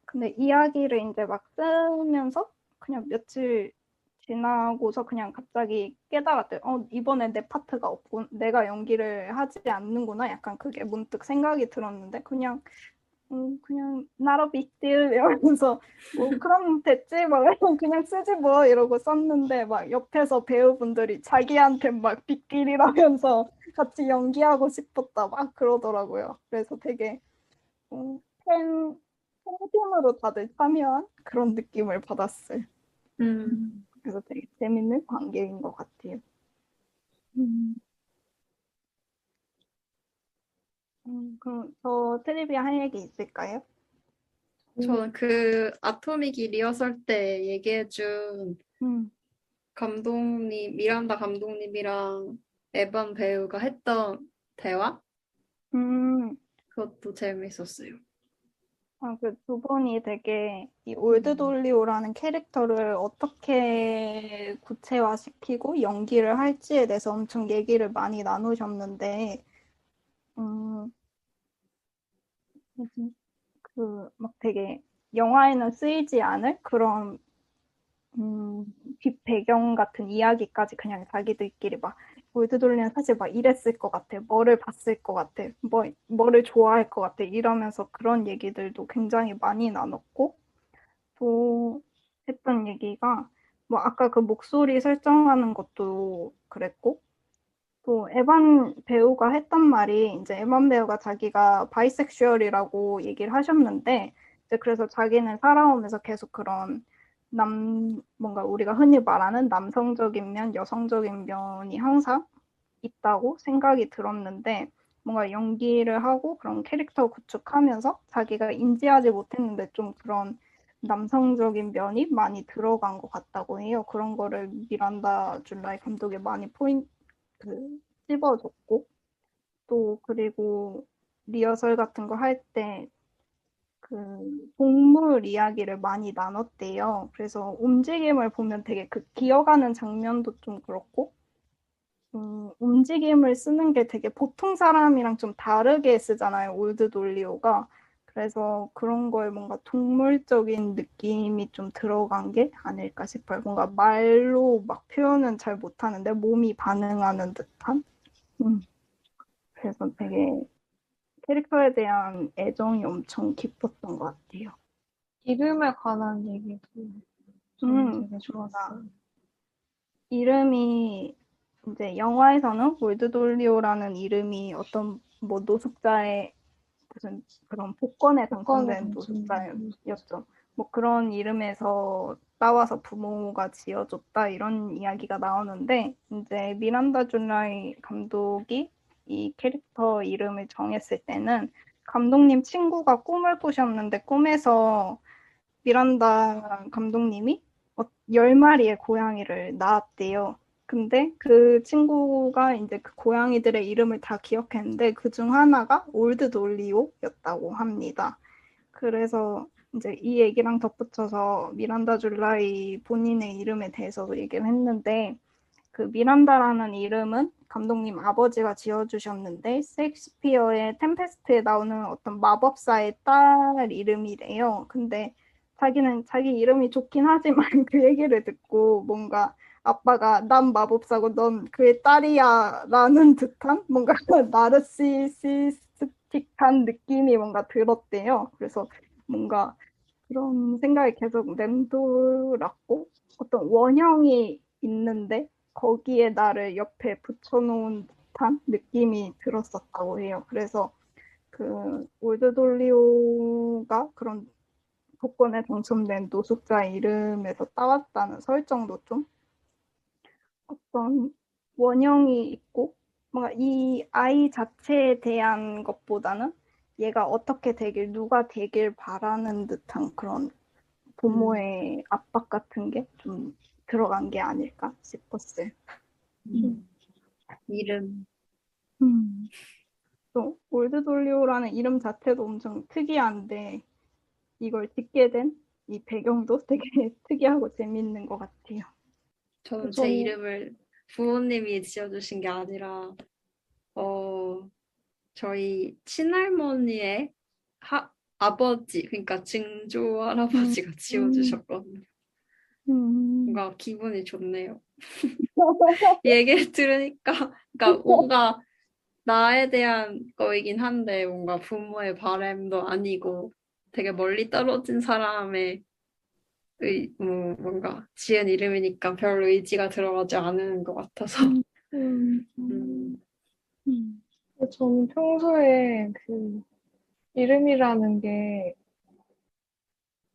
근데 이야기를 이제 막 쓰면서 그냥 며칠 지나고서 그냥 갑자기 깨달았대요. 이번에 내 파트가 없고 내가 연기를 하지 않는구나. 약간 그게 문득 생각이 들었는데 그냥 not a big deal 이러면서 그럼 됐지 막 그냥 쓰지 뭐 이러고 썼는데 막 옆에서 배우분들이 자기한테 막 빅딜이라면서 같이 연기하고 싶었다 막 그러더라고요. 그래서 되게 팬팀으로 다들 참여한 그런 느낌을 받았어요. 그래서 되게 재밌는 관계인 것 같아요. 그럼 저 트리비아 할 얘기 있을까요? 저는 그 아토믹이 리허설 때 얘기해준 미란다 감독님이랑 에반 배우가 했던 대화? 그것도 재밌었어요. 그 두 분이 되게 이 올드 돌리오라는 캐릭터를 어떻게 구체화시키고 연기를 할지에 대해서 엄청 얘기를 많이 나누셨는데, 막 되게 영화에는 쓰이지 않을 그런 뒷배경 같은 이야기까지 그냥 자기들끼리 막 올드 돌리는 사실 막 이랬을 것 같아. 뭐를 봤을 것 같아. 뭐를 좋아할 것 같아. 이러면서 그런 얘기들도 굉장히 많이 나눴고 또 했던 얘기가 뭐 아까 그 목소리 설정하는 것도 그랬고 또 에반 배우가 했던 말이 이제 에반 배우가 자기가 바이섹슈얼이라고 얘기를 하셨는데 이제 그래서 자기는 살아오면서 계속 그런 뭔가 우리가 흔히 말하는 남성적인 면, 여성적인 면이 항상 있다고 생각이 들었는데 뭔가 연기를 하고 그런 캐릭터 구축하면서 자기가 인지하지 못했는데 좀 그런 남성적인 면이 많이 들어간 것 같다고 해요. 그런 거를 미란다 줄라이 감독이 많이 찝어줬고 또 그리고 리허설 같은 거 할 때 그 동물 이야기를 많이 나눴대요. 그래서 움직임을 보면 되게 그 기어가는 장면도 좀 그렇고 움직임을 쓰는 게 되게 보통 사람이랑 좀 다르게 쓰잖아요. 올드 돌리오가. 그래서 그런 거에 뭔가 동물적인 느낌이 좀 들어간 게 아닐까 싶어요. 뭔가 말로 막 표현은 잘 못하는데 몸이 반응하는 듯한? 그래서 되게 캐릭터에 대한 애정이 엄청 깊었던 것 같아요. 이름에 관한 얘기도 저는 되게 맞아. 좋았어요. 이름이 이제 영화에서는 올드돌리오라는 이름이 어떤 뭐 노숙자의 무슨 그런 복권에 복권에 당첨된 당첨된 노숙자였죠. 뭐 그런 이름에서 따와서 부모가 지어줬다 이런 이야기가 나오는데 이제 미란다 줄라이 감독이 이 캐릭터 이름을 정했을 때는 감독님 친구가 꿈을 꾸셨는데 꿈에서 미란다 감독님이 10마리의 고양이를 낳았대요. 근데 그 친구가 이제 그 고양이들의 이름을 다 기억했는데 그중 하나가 올드 돌리오였다고 합니다. 그래서 이제 이 얘기랑 덧붙여서 미란다 줄라이 본인의 이름에 대해서도 얘기를 했는데 그 미란다라는 이름은 감독님 아버지가 지어주셨는데 셰익스피어의 템페스트에 나오는 어떤 마법사의 딸 이름이래요. 근데 자기는 자기 이름이 좋긴 하지만 그 얘기를 듣고 뭔가 아빠가 난 마법사고 넌 그의 딸이야 라는 듯한 뭔가 나르시시스틱한 느낌이 뭔가 들었대요. 그래서 뭔가 그런 생각이 계속 맴돌았고 어떤 원형이 있는데 거기에 나를 옆에 붙여놓은 듯한 느낌이 들었었다고 해요. 그래서 그 올드돌리오가 그런 복권에 당첨된 노숙자 이름에서 따왔다는 설정도 좀 어떤 원형이 있고 뭔가 이 아이 자체에 대한 것보다는 얘가 어떻게 되길 누가 되길 바라는 듯한 그런 부모의 압박 같은 게 좀 들어간 게 아닐까 싶었어요. 이름. 또 올드돌리오라는 이름 자체도 엄청 특이한데 이걸 짓게 된 이 배경도 되게 특이하고 재밌는 것 같아요. 저는 제 이름을 부모님이 지어주신 게 아니라 저희 친할머니의 아버지, 그러니까 증조 할아버지가 지어주셨거든요. 뭔가 기분이 좋네요. 얘기를 들으니까, 그러니까 뭔가 나에 대한 거이긴 한데 뭔가 부모의 바람도 아니고 되게 멀리 떨어진 사람의 뭔가 지은 이름이니까 별로 의지가 들어가지 않은 것 같아서. 저는 평소에 그 이름이라는 게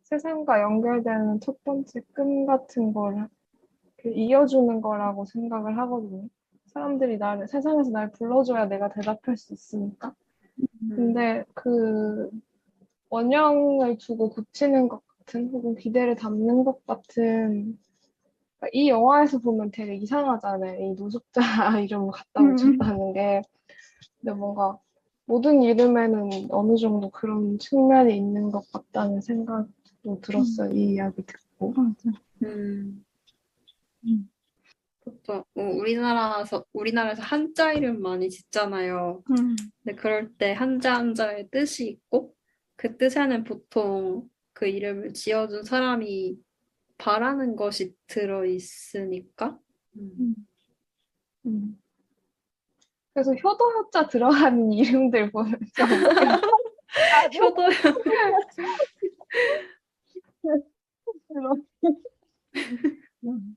세상과 연결되는 첫 번째 끈 같은 걸 이어주는 거라고 생각을 하거든요. 사람들이 세상에서 날 불러줘야 내가 대답할 수 있으니까. 근데 그 원형을 두고 굳히는 것 같은 혹은 기대를 담는 것 같은 그러니까 이 영화에서 보면 되게 이상하잖아요. 이 노숙자 이름을 갖다 붙였다는 게. 근데 뭔가 모든 이름에는 어느 정도 그런 측면이 있는 것 같다는 생각도 들었어요. 이 이야기 듣고. 그렇죠. 우리나라에서 한자 이름 많이 짓잖아요. 근데 그럴 때 한자 한자의 뜻이 있고 그 뜻에는 보통 그 이름을 지어준 사람이 바라는 것이 들어 있으니까. 그래서 효도효자 들어가는 이름들 보면서 효도 음.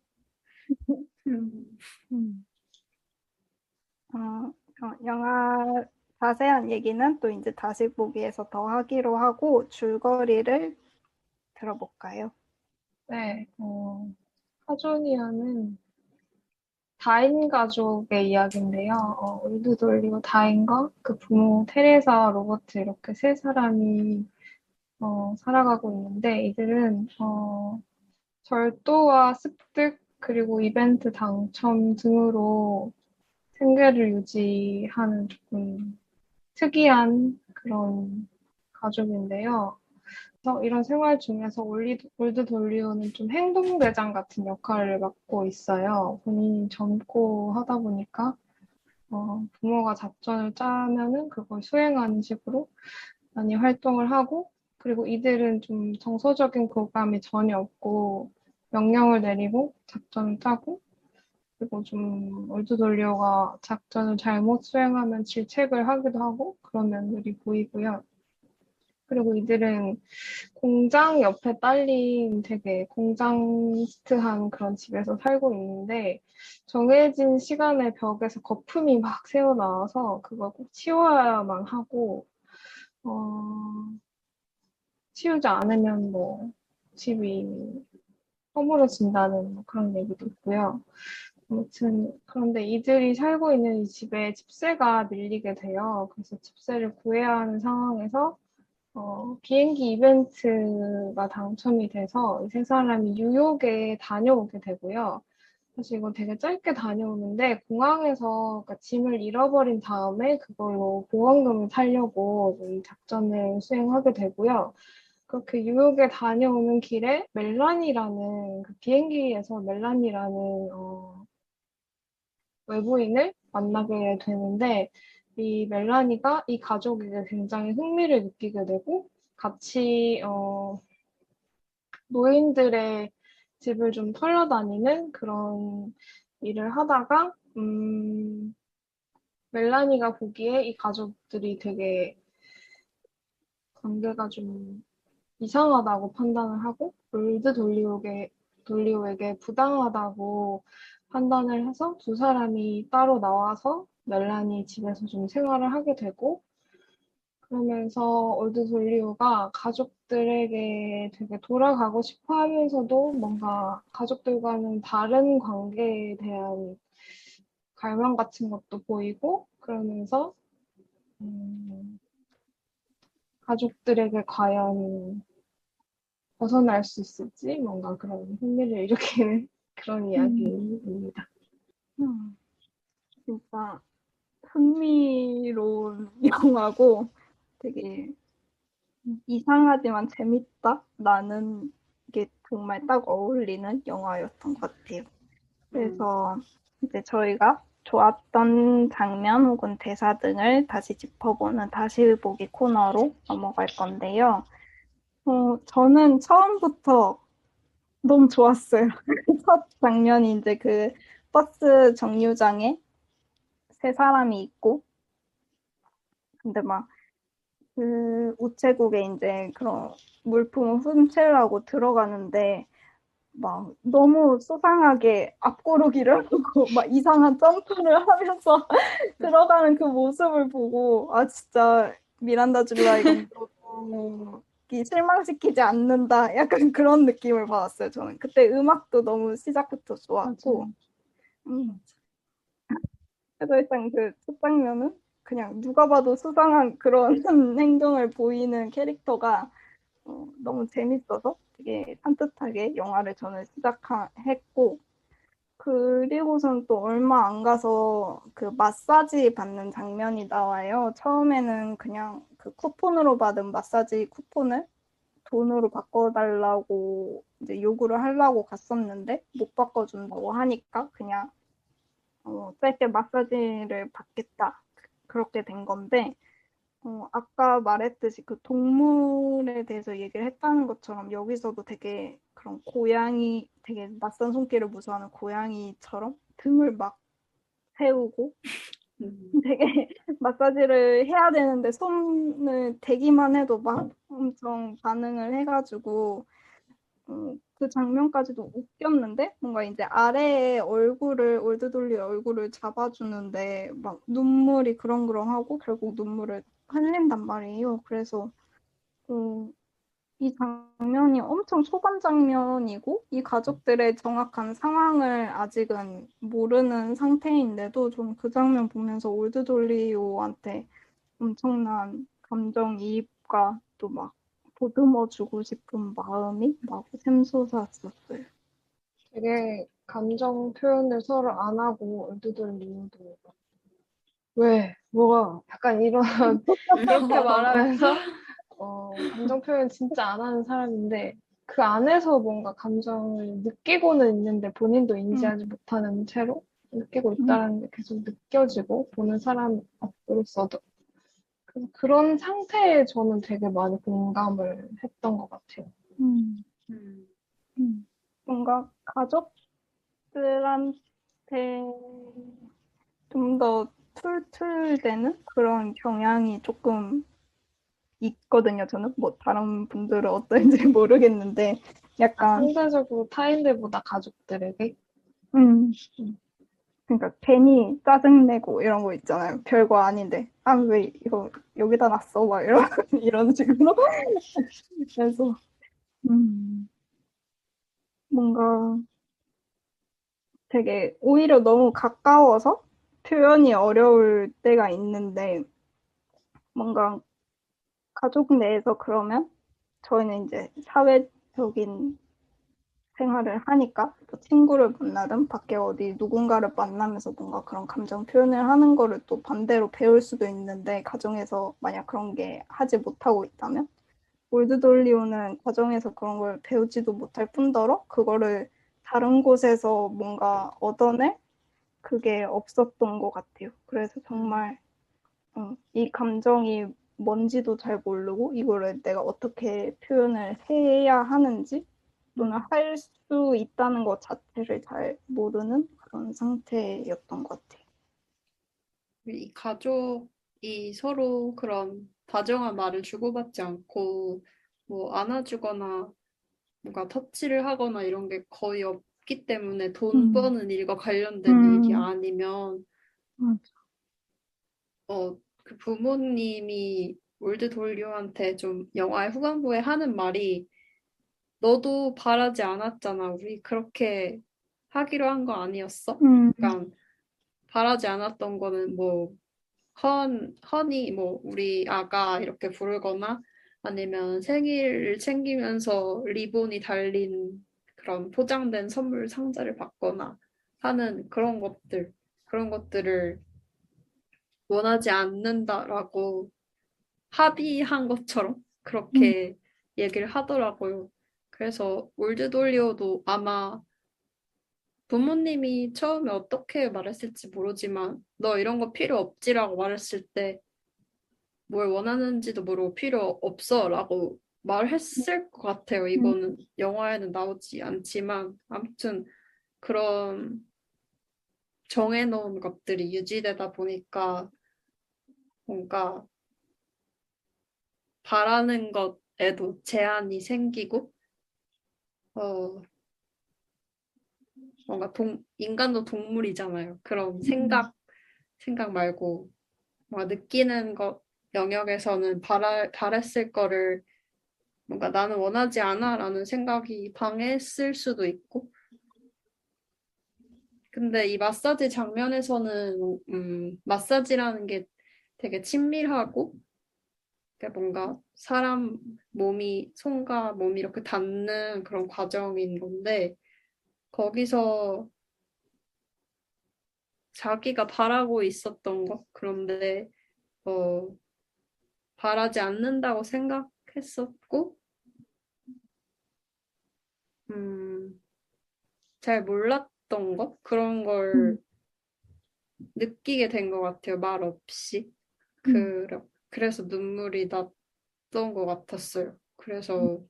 음. 영화 자세한 얘기는 또 이제 다시 보기에서 더 하기로 하고 줄거리를 들어볼까요? 네, 하조니아는 다인 가족의 이야기인데요. 울드 돌리고 다인과 그 부모 테레사, 로버트 이렇게 세 사람이 살아가고 있는데 이들은 절도와 습득 그리고 이벤트 당첨 등으로 생계를 유지하는 조금 특이한 그런 가족인데요. 그래서 이런 생활 중에서 올드 돌리오는 좀 행동대장 같은 역할을 맡고 있어요. 본인이 젊고 하다 보니까 부모가 작전을 짜면은 그걸 수행하는 식으로 많이 활동을 하고, 그리고 이들은 좀 정서적인 교감이 전혀 없고 명령을 내리고 작전을 짜고, 그리고 좀 올드 돌리오가 작전을 잘못 수행하면 질책을 하기도 하고 그런 면들이 보이고요. 그리고 이들은 공장 옆에 딸린 되게 공장스트한 그런 집에서 살고 있는데 정해진 시간에 벽에서 거품이 막 새어나와서 그걸 꼭 치워야만 하고 치우지 않으면 뭐 집이 허물어진다는 뭐 그런 얘기도 있고요. 아무튼 그런데 이들이 살고 있는 이 집에 집세가 밀리게 돼요. 그래서 집세를 구해야 하는 상황에서 비행기 이벤트가 당첨이 돼서 이 세 사람이 뉴욕에 다녀오게 되고요. 사실 이거 되게 짧게 다녀오는데 공항에서 그러니까 짐을 잃어버린 다음에 그걸로 보험금을 타려고 이 작전을 수행하게 되고요. 그렇게 뉴욕에 다녀오는 길에 멜란이라는 그 비행기에서 멜란이라는 외부인을 만나게 되는데 이 멜라니가 이 가족에게 굉장히 흥미를 느끼게 되고 같이 노인들의 집을 좀 털려다니는 그런 일을 하다가 멜라니가 보기에 이 가족들이 되게 관계가 좀 이상하다고 판단을 하고 돌리오에게 부당하다고 판단을 해서 두 사람이 따로 나와서 멜라니 집에서 좀 생활을 하게 되고 그러면서 올드 돌리오가 가족들에게 되게 돌아가고 싶어 하면서도 뭔가 가족들과는 다른 관계에 대한 갈망 같은 것도 보이고 그러면서 가족들에게 과연 벗어날 수 있을지 뭔가 그런 흥미를 일으키는 그런 이야기입니다. 진짜 흥미로운 영화고 되게 이상하지만 재밌다? 라는 게 정말 딱 어울리는 영화였던 것 같아요. 그래서 이제 저희가 좋았던 장면 혹은 대사 등을 다시 짚어보는 다시 보기 코너로 넘어갈 건데요. 저는 처음부터 너무 좋았어요. 첫 장면이 이제 그 버스 정류장에 세 사람이 있고, 근데 막 그 우체국에 이제 그런 물품을 훔치려고 들어가는데 막 너무 수상하게 앞구르기를 하고 막 이상한 점프를 하면서 들어가는 그 모습을 보고 아 진짜 미란다 줄라이 감독이 실망시키지 않는다 약간 그런 느낌을 받았어요. 저는 그때 음악도 너무 시작부터 좋았고 그래서 일단 그 첫 장면은 그냥 누가 봐도 수상한 그런 행동을 보이는 캐릭터가 너무 재밌어서 되게 산뜻하게 영화를 저는 시작했고 그리고선 또 얼마 안 가서 그 마사지 받는 장면이 나와요. 처음에는 그냥 그 쿠폰으로 받은 마사지 쿠폰을 돈으로 바꿔달라고 이제 요구를 하려고 갔었는데 못 바꿔준다고 하니까 그냥 짧게 마사지를 받겠다. 그렇게 된 건데 아까 말했듯이 그 동물에 대해서 얘기를 했다는 것처럼 여기서도 되게 그런 고양이, 되게 낯선 손길을 무서워하는 고양이처럼 등을 막 세우고 되게 마사지를 해야 되는데 손을 대기만 해도 막 엄청 반응을 해가지고 그 장면까지도 웃겼는데 뭔가 이제 아래에 얼굴을 올드돌리 얼굴을 잡아주는데 막 눈물이 그렁그렁하고 결국 눈물을 흘린단 말이에요. 그래서 이 장면이 엄청 초반 장면이고 이 가족들의 정확한 상황을 아직은 모르는 상태인데도 좀 그 장면 보면서 올드돌리오한테 엄청난 감정이입과 또 막 보듬어주고 싶은 마음이 막 샘솟았었어요. 되게 감정 표현을 서로 안 하고 얼두들 이유도 왜? 뭐가? 약간 이런 그렇게 말하면서 감정 표현 진짜 안 하는 사람인데 그 안에서 뭔가 감정을 느끼고는 있는데 본인도 인지하지 못하는 채로 느끼고 있다는 게 계속 느껴지고 보는 사람으로서도 그런 상태에 저는 되게 많이 공감을 했던 것 같아요. 음. 뭔가 가족들한테 좀 더 툴툴대는 그런 경향이 조금 있거든요. 저는 뭐 다른 분들은 어떤지 모르겠는데 약간 상대적으로 타인들보다 가족들에게 그러니까 괜히 짜증내고 이런 거 있잖아요. 별거 아닌데 아 왜 이거 여기다 놨어 막 이런 이런 식으로 그래서 뭔가 되게 오히려 너무 가까워서 표현이 어려울 때가 있는데 뭔가 가족 내에서 그러면 저희는 이제 사회적인 생활을 하니까 또 친구를 만나든 밖에 어디 누군가를 만나면서 뭔가 그런 감정 표현을 하는 거를 또 반대로 배울 수도 있는데 가정에서 만약 그런 게 하지 못하고 있다면 올드돌리오는 가정에서 그런 걸 배우지도 못할 뿐더러 그거를 다른 곳에서 뭔가 얻어낼 그게 없었던 것 같아요. 그래서 정말 이 감정이 뭔지도 잘 모르고 이거를 내가 어떻게 표현을 해야 하는지 또는 할 수 있다는 것 자체를 잘 모르는 그런 상태였던 것 같아요. 이 가족이 서로 그런 다정한 말을 주고받지 않고 뭐 안아주거나 뭔가 터치를 하거나 이런 게 거의 없기 때문에 돈 버는 일과 관련된 일이 아니면 그 부모님이 올드 돌리오한테 좀 영화의 후반부에 하는 말이 너도 바라지 않았잖아. 우리 그렇게 하기로 한 거 아니었어? 그러니까 바라지 않았던 거는 뭐 허니 뭐 우리 아가 이렇게 부르거나 아니면 생일을 챙기면서 리본이 달린 그런 포장된 선물 상자를 받거나 하는 그런 것들을 원하지 않는다라고 합의한 것처럼 그렇게 얘기를 하더라고요. 그래서 올드돌리오도 아마 부모님이 처음에 어떻게 말했을지 모르지만 너 이런 거 필요 없지라고 말했을 때 뭘 원하는지도 모르고 필요 없어라고 말했을 것 같아요. 이거는 영화에는 나오지 않지만 아무튼 그런 정해놓은 것들이 유지되다 보니까 뭔가 바라는 것에도 제한이 생기고 뭔가 인간도 동물이잖아요. 그런 생각 말고 뭔가 느끼는 것 영역에서는 바랬을 거를 뭔가 나는 원하지 않아라는 생각이 방해했을 수도 있고. 근데 이 마사지 장면에서는 마사지라는 게 되게 친밀하고 뭔가 사람 손과 몸이 이렇게 닿는 그런 과정인 건데 거기서 자기가 바라고 있었던 것 그런데 바라지 않는다고 생각했었고 잘 몰랐던 것 그런 걸 느끼게 된 것 같아요. 말 없이. 그래서 눈물이 났던 것 같았어요. 그래서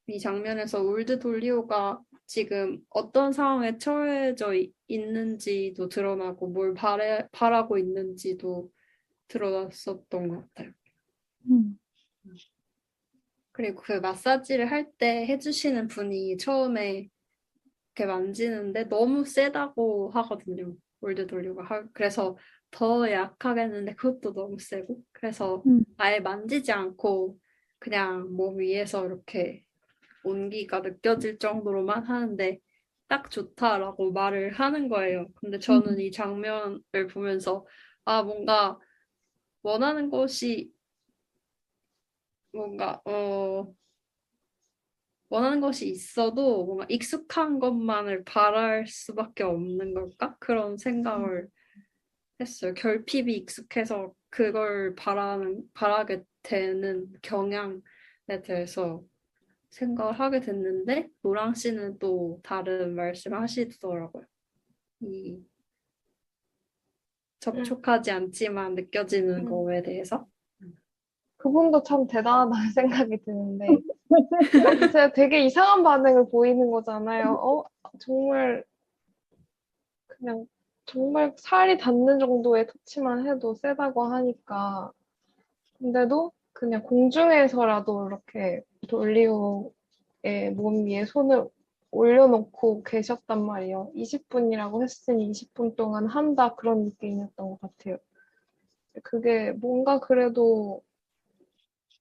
이 장면에서 올드 돌리오가 지금 어떤 상황에 처해져 있는지도 드러나고 뭘 바라고 있는지도 드러났었던 것 같아요. 그리고 그 마사지를 할 때 해주시는 분이 처음에 이렇게 만지는데 너무 세다고 하거든요. 올드돌리가. 그래서 더 약하게 했는데 그것도 너무 세고. 그래서 아예 만지지 않고 그냥 몸 위에서 이렇게 온기가 느껴질 정도로만 하는데 딱 좋다라고 말을 하는 거예요. 근데 저는 이 장면을 보면서 아, 뭔가 원하는 것이 뭔가 원하는 것이 있어도 뭔가 익숙한 것만을 바랄 수밖에 없는 걸까? 그런 생각을 했어요. 결핍이 익숙해서 그걸 바라게 되는 경향에 대해서 생각을 하게 됐는데, 노랑 씨는 또 다른 말씀을 하시더라고요. 이 접촉하지 않지만 느껴지는 거에 대해서. 그분도 참 대단하다는 생각이 드는데, 진짜 되게 이상한 반응을 보이는 거잖아요. 정말, 그냥, 정말 살이 닿는 정도의 터치만 해도 세다고 하니까. 근데도 그냥 공중에서라도 이렇게 돌리오의 몸 위에 손을 올려놓고 계셨단 말이에요. 20분이라고 했으니 20분 동안 한다 그런 느낌이었던 것 같아요. 그게 뭔가 그래도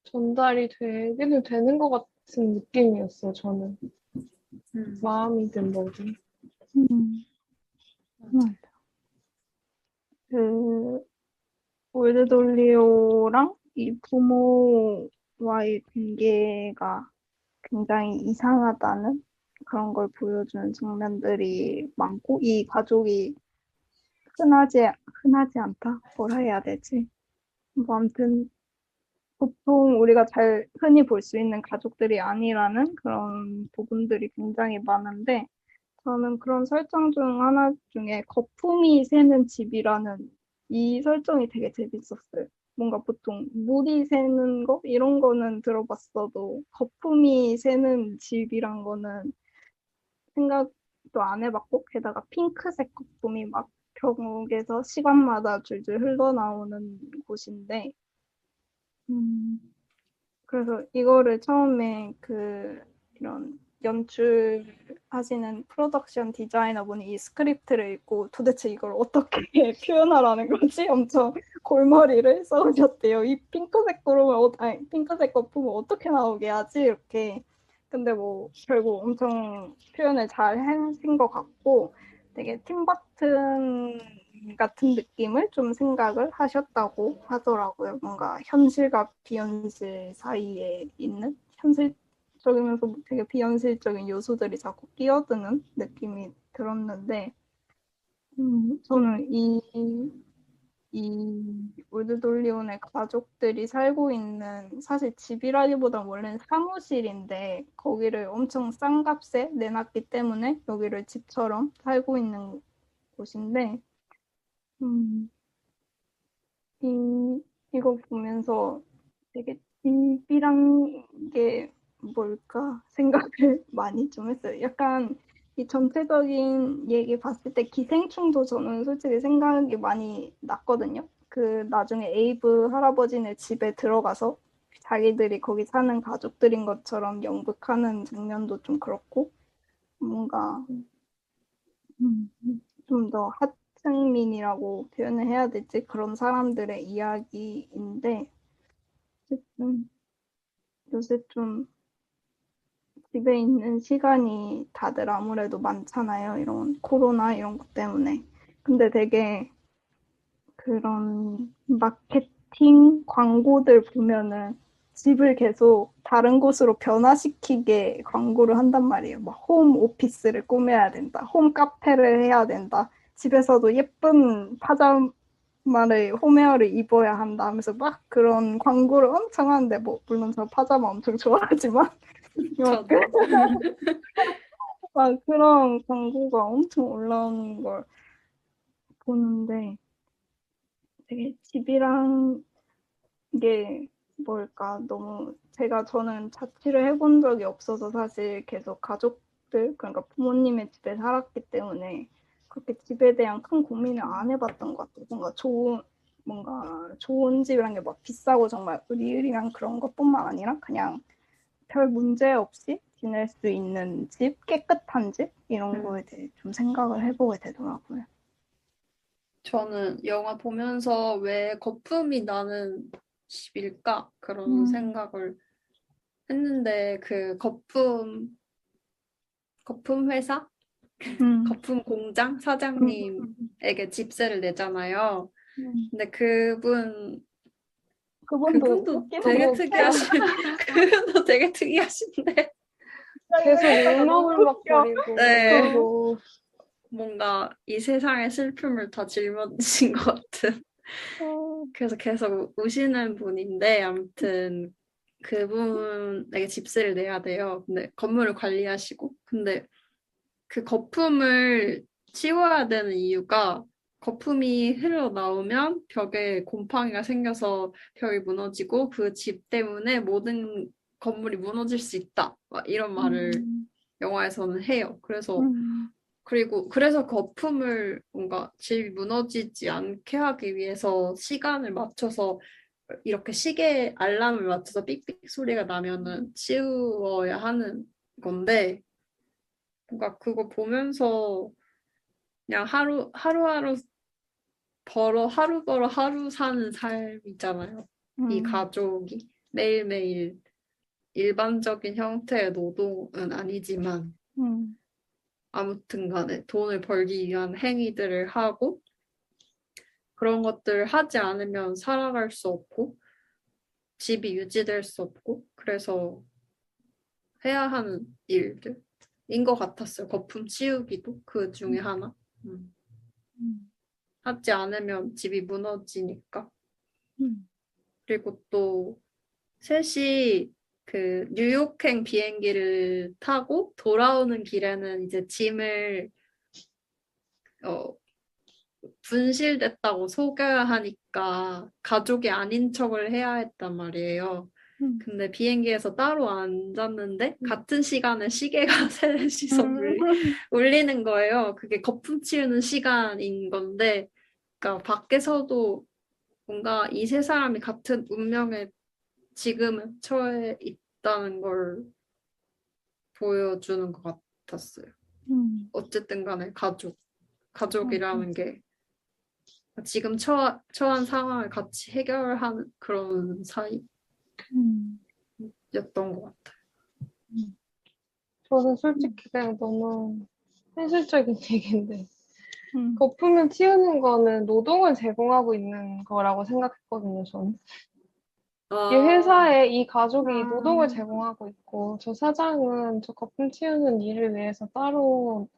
전달이 되기는 되는 것 같은 느낌이었어요, 저는. 마음이든 뭐든. 맞아. 그 올드돌리오랑 이 부모와의 관계가 굉장히 이상하다는 그런 걸 보여주는 장면들이 많고 이 가족이 흔하지 않다? 뭐라 해야 되지? 뭐 아무튼 보통 우리가 잘 흔히 볼 수 있는 가족들이 아니라는 그런 부분들이 굉장히 많은데 저는 그런 설정 중 하나 중에 거품이 새는 집이라는 이 설정이 되게 재밌었어요. 뭔가 보통 물이 새는 거 이런 거는 들어봤어도 거품이 새는 집이란 거는 생각도 안 해봤고 게다가 핑크색 거품이 막 벽에서 시간마다 줄줄 흘러나오는 곳인데 그래서 이거를 처음에 이런 연출하시는 프로덕션 디자이너분이 이 스크립트를 읽고 도대체 이걸 어떻게 표현하라는 거지? 엄청 골머리를 써오셨대요. 이 핑크색 거품을 어떻게 나오게 하지? 이렇게. 근데 뭐 결국 엄청 표현을 잘 하신 것 같고 되게 팀버튼 같은 느낌을 좀 생각을 하셨다고 하더라고요. 뭔가 현실과 비현실 사이에 있는 현실적이면서 되게 비현실적인 요소들이 자꾸 끼어드는 느낌이 들었는데 저는 이 올드돌리온의 가족들이 살고 있는 사실 집이라기보단 원래는 사무실인데 거기를 엄청 싼 값에 내놨기 때문에 여기를 집처럼 살고 있는 곳인데 이거 보면서 되게 집이란 게 뭘까 생각을 많이 좀 했어요. 약간 이 전체적인 얘기 봤을 때 기생충도 저는 솔직히 생각이 많이 났거든요. 그 나중에 에이브 할아버지네 집에 들어가서 자기들이 거기 사는 가족들인 것처럼 연극하는 장면도 좀 그렇고 뭔가 좀 더 하층민이라고 표현을 해야 될지 그런 사람들의 이야기인데 어쨌든 요새 좀 집에 있는 시간이 다들 아무래도 많잖아요. 이런 코로나 이런 것 때문에. 근데 되게 그런 마케팅 광고들 보면은 집을 계속 다른 곳으로 변화시키게 광고를 한단 말이에요. 막 홈 오피스를 꾸며야 된다. 홈 카페를 해야 된다. 집에서도 예쁜 파자마를 홈웨어를 입어야 한다 하면서 막 그런 광고를 엄청 하는데 뭐 물론 저 파자마 엄청 좋아하지만 막, 막 그런 광고가 엄청 올라오는 걸 보는데 되게 집이랑 이게 뭘까 너무 저는 자취를 해본 적이 없어서 사실 계속 가족들 그러니까 부모님의 집에 살았기 때문에 그렇게 집에 대한 큰 고민을 안 해봤던 것 같아요. 뭔가 좋은 집이란 게 막 비싸고 정말 의리의리한 그런 것뿐만 아니라 그냥 별 문제 없이 지낼 수 있는 집, 깨끗한 집 이런 거에 대해 좀 생각을 해보게 되더라고요. 저는 영화 보면서 왜 거품이 나는 집일까? 그런 생각을 했는데 그 거품 회사? 거품 공장 사장님에게 집세를 내잖아요. 근데 그분도 그분도 웃기는 되게 거 그분도 되게 특이하신데 계속 울먹울먹거리고. 네. 그리고 뭔가 이 세상의 슬픔을 다 짊어지신 것 같은. 그래서 계속 우시는 분인데 아무튼 그분에게 집세를 내야 돼요. 근데 건물을 관리하시고 근데 그 거품을 치워야 되는 이유가 거품이 흘러나오면 벽에 곰팡이가 생겨서 벽이 무너지고 그 집 때문에 모든 건물이 무너질 수 있다. 막 이런 말을 영화에서는 해요. 그래서 거품을 뭔가 집이 무너지지 않게 하기 위해서 시간을 맞춰서 이렇게 시계 알람을 맞춰서 삑삑 소리가 나면은 치워야 하는 건데 뭔가 그거 보면서 그냥 하루하루 하루 벌어 하루 사는 삶이잖아요. 이 가족이 매일매일 일반적인 형태의 노동은 아니지만 아무튼 간에 돈을 벌기 위한 행위들을 하고 그런 것들을 하지 않으면 살아갈 수 없고 집이 유지될 수 없고 그래서 해야 하는 일들인 것 같았어요. 거품 치우기도 그 중에 하나. 하지 않으면 집이 무너지니까. 그리고 또 셋이 그 뉴욕행 비행기를 타고 돌아오는 길에는 이제 짐을 분실됐다고 속여야 하니까 가족이 아닌 척을 해야 했단 말이에요. 근데 비행기에서 따로 앉았는데 같은 시간에 시계가 셋이서 울리는 거예요. 그게 거품 치우는 시간인 건데 그러니까 밖에서도 뭔가 이 세 사람이 같은 운명에 지금 처해 있다는 걸 보여주는 것 같았어요. 어쨌든 간에 가족이라는 게 지금 처한 상황을 같이 해결하는 그런 사이였던 것 같아요. 저는 솔직히 그냥 너무 현실적인 얘기인데 거품을 튀우는 거는 노동을 제공하고 있는 거라고 생각했거든요, 저는. 이 회사에 이 가족이 노동을 제공하고 있고 저 사장은 저 거품 치우는 일을 위해서 따로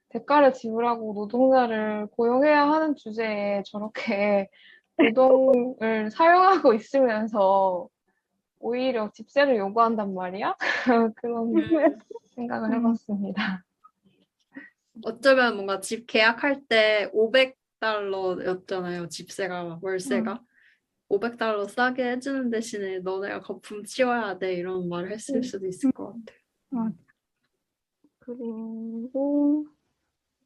대가를 지불하고 노동자를 고용해야 하는 주제에 저렇게 노동을 사용하고 있으면서 오히려 집세를 요구한단 말이야? 그런 생각을 해봤습니다. 어쩌면 뭔가 집 계약할 때 $500였잖아요. 집세가 월세가. $500 싸게 해주는 대신에 너네가 거품 치워야 돼 이런 말을 했을 수도 있을 것 같아요. 그리고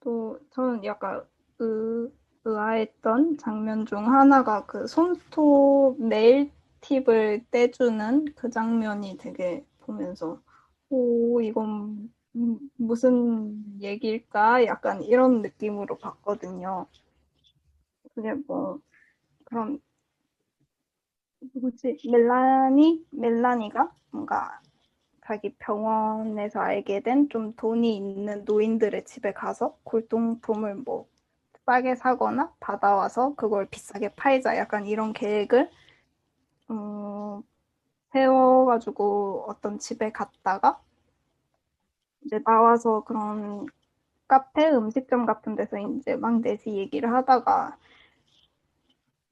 또 저는 약간 의아했던 장면 중 하나가 그 손톱 네일 팁을 떼주는 그 장면이 되게 보면서 이건 무슨 얘기일까? 약간 이런 느낌으로 봤거든요. 그게 뭐 그런 누구지? 멜라니가 뭔가 자기 병원에서 알게 된 좀 돈이 있는 노인들의 집에 가서 골동품을 뭐 싸게 사거나 받아와서 그걸 비싸게 팔자 약간 이런 계획을 세워가지고 어떤 집에 갔다가 이제 나와서 그런 카페 음식점 같은 데서 이제 막 넷이 얘기를 하다가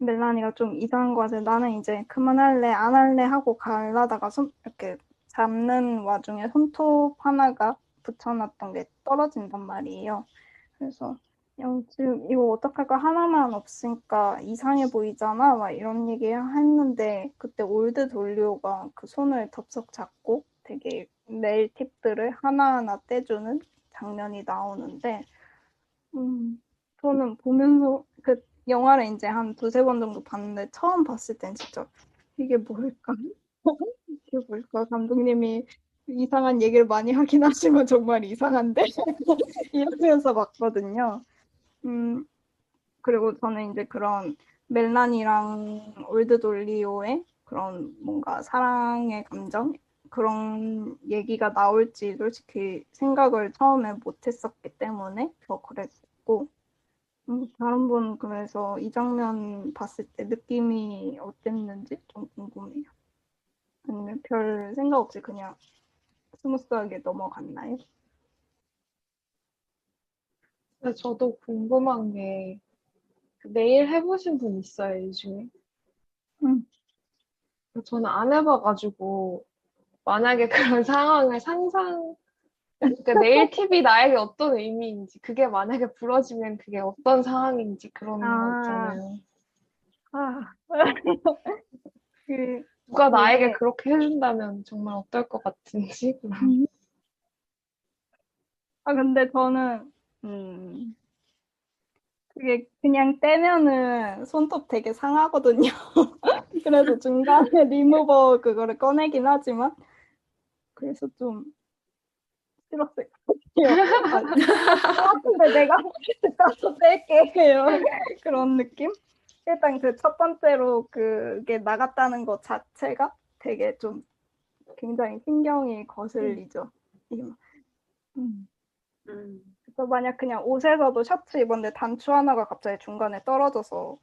멜라니가 좀 이상한 거 같아. 나는 이제 그만할래 안 할래 하고 가려다가 이렇게 잡는 와중에 손톱 하나가 붙여놨던 게 떨어진단 말이에요. 그래서 지금 이거 어떡할까 하나만 없으니까 이상해 보이잖아 막 이런 얘기 했는데 그때 올드 돌리오가 그 손을 덥석 잡고 되게 네일 팁들을 하나하나 떼주는 장면이 나오는데 저는 보면서 그 영화를 이제 한 두세 번 정도 봤는데 처음 봤을 땐 진짜 이게 뭘까? 이게 뭘까? 감독님이 이상한 얘기를 많이 하긴 하지만 정말 이상한데 이러면서 봤거든요. 그리고 저는 이제 그런 멜란이랑 올드 돌리오의 그런 뭔가 사랑의 감정 그런 얘기가 나올지 솔직히 생각을 처음에 못했었기 때문에 더 그랬고 다른 분 그래서 이 장면 봤을 때 느낌이 어땠는지 좀 궁금해요. 아니면 별 생각 없이 그냥 스무스하게 넘어갔나요? 근데 저도 궁금한 게, 네일 해보신 분 있어요, 이 중에? 음. 저는 안 해봐가지고, 만약에 그런 상황을 그러니까 네일 팁이 나에게 어떤 의미인지, 그게 만약에 부러지면 그게 어떤 상황인지 그런 거 아, 있잖아요. 아, 그 누가 나에게 되게 그렇게 해준다면 정말 어떨 것 같은지. 근데 저는 그게 그냥 떼면은 손톱 되게 상하거든요. 그래서 중간에 리무버 그거를 꺼내긴 하지만 그래서 좀 싫었을 것 같아요. 근데 내가 가서 뗄게요. 그런 느낌? 일단 그 첫 번째로 그게 나갔다는 것 자체가 되게 좀 굉장히 신경이 거슬리죠. 음. 음, 그래서 만약 그냥 옷에서도 셔츠 입었는데 단추 하나가 갑자기 중간에 떨어져서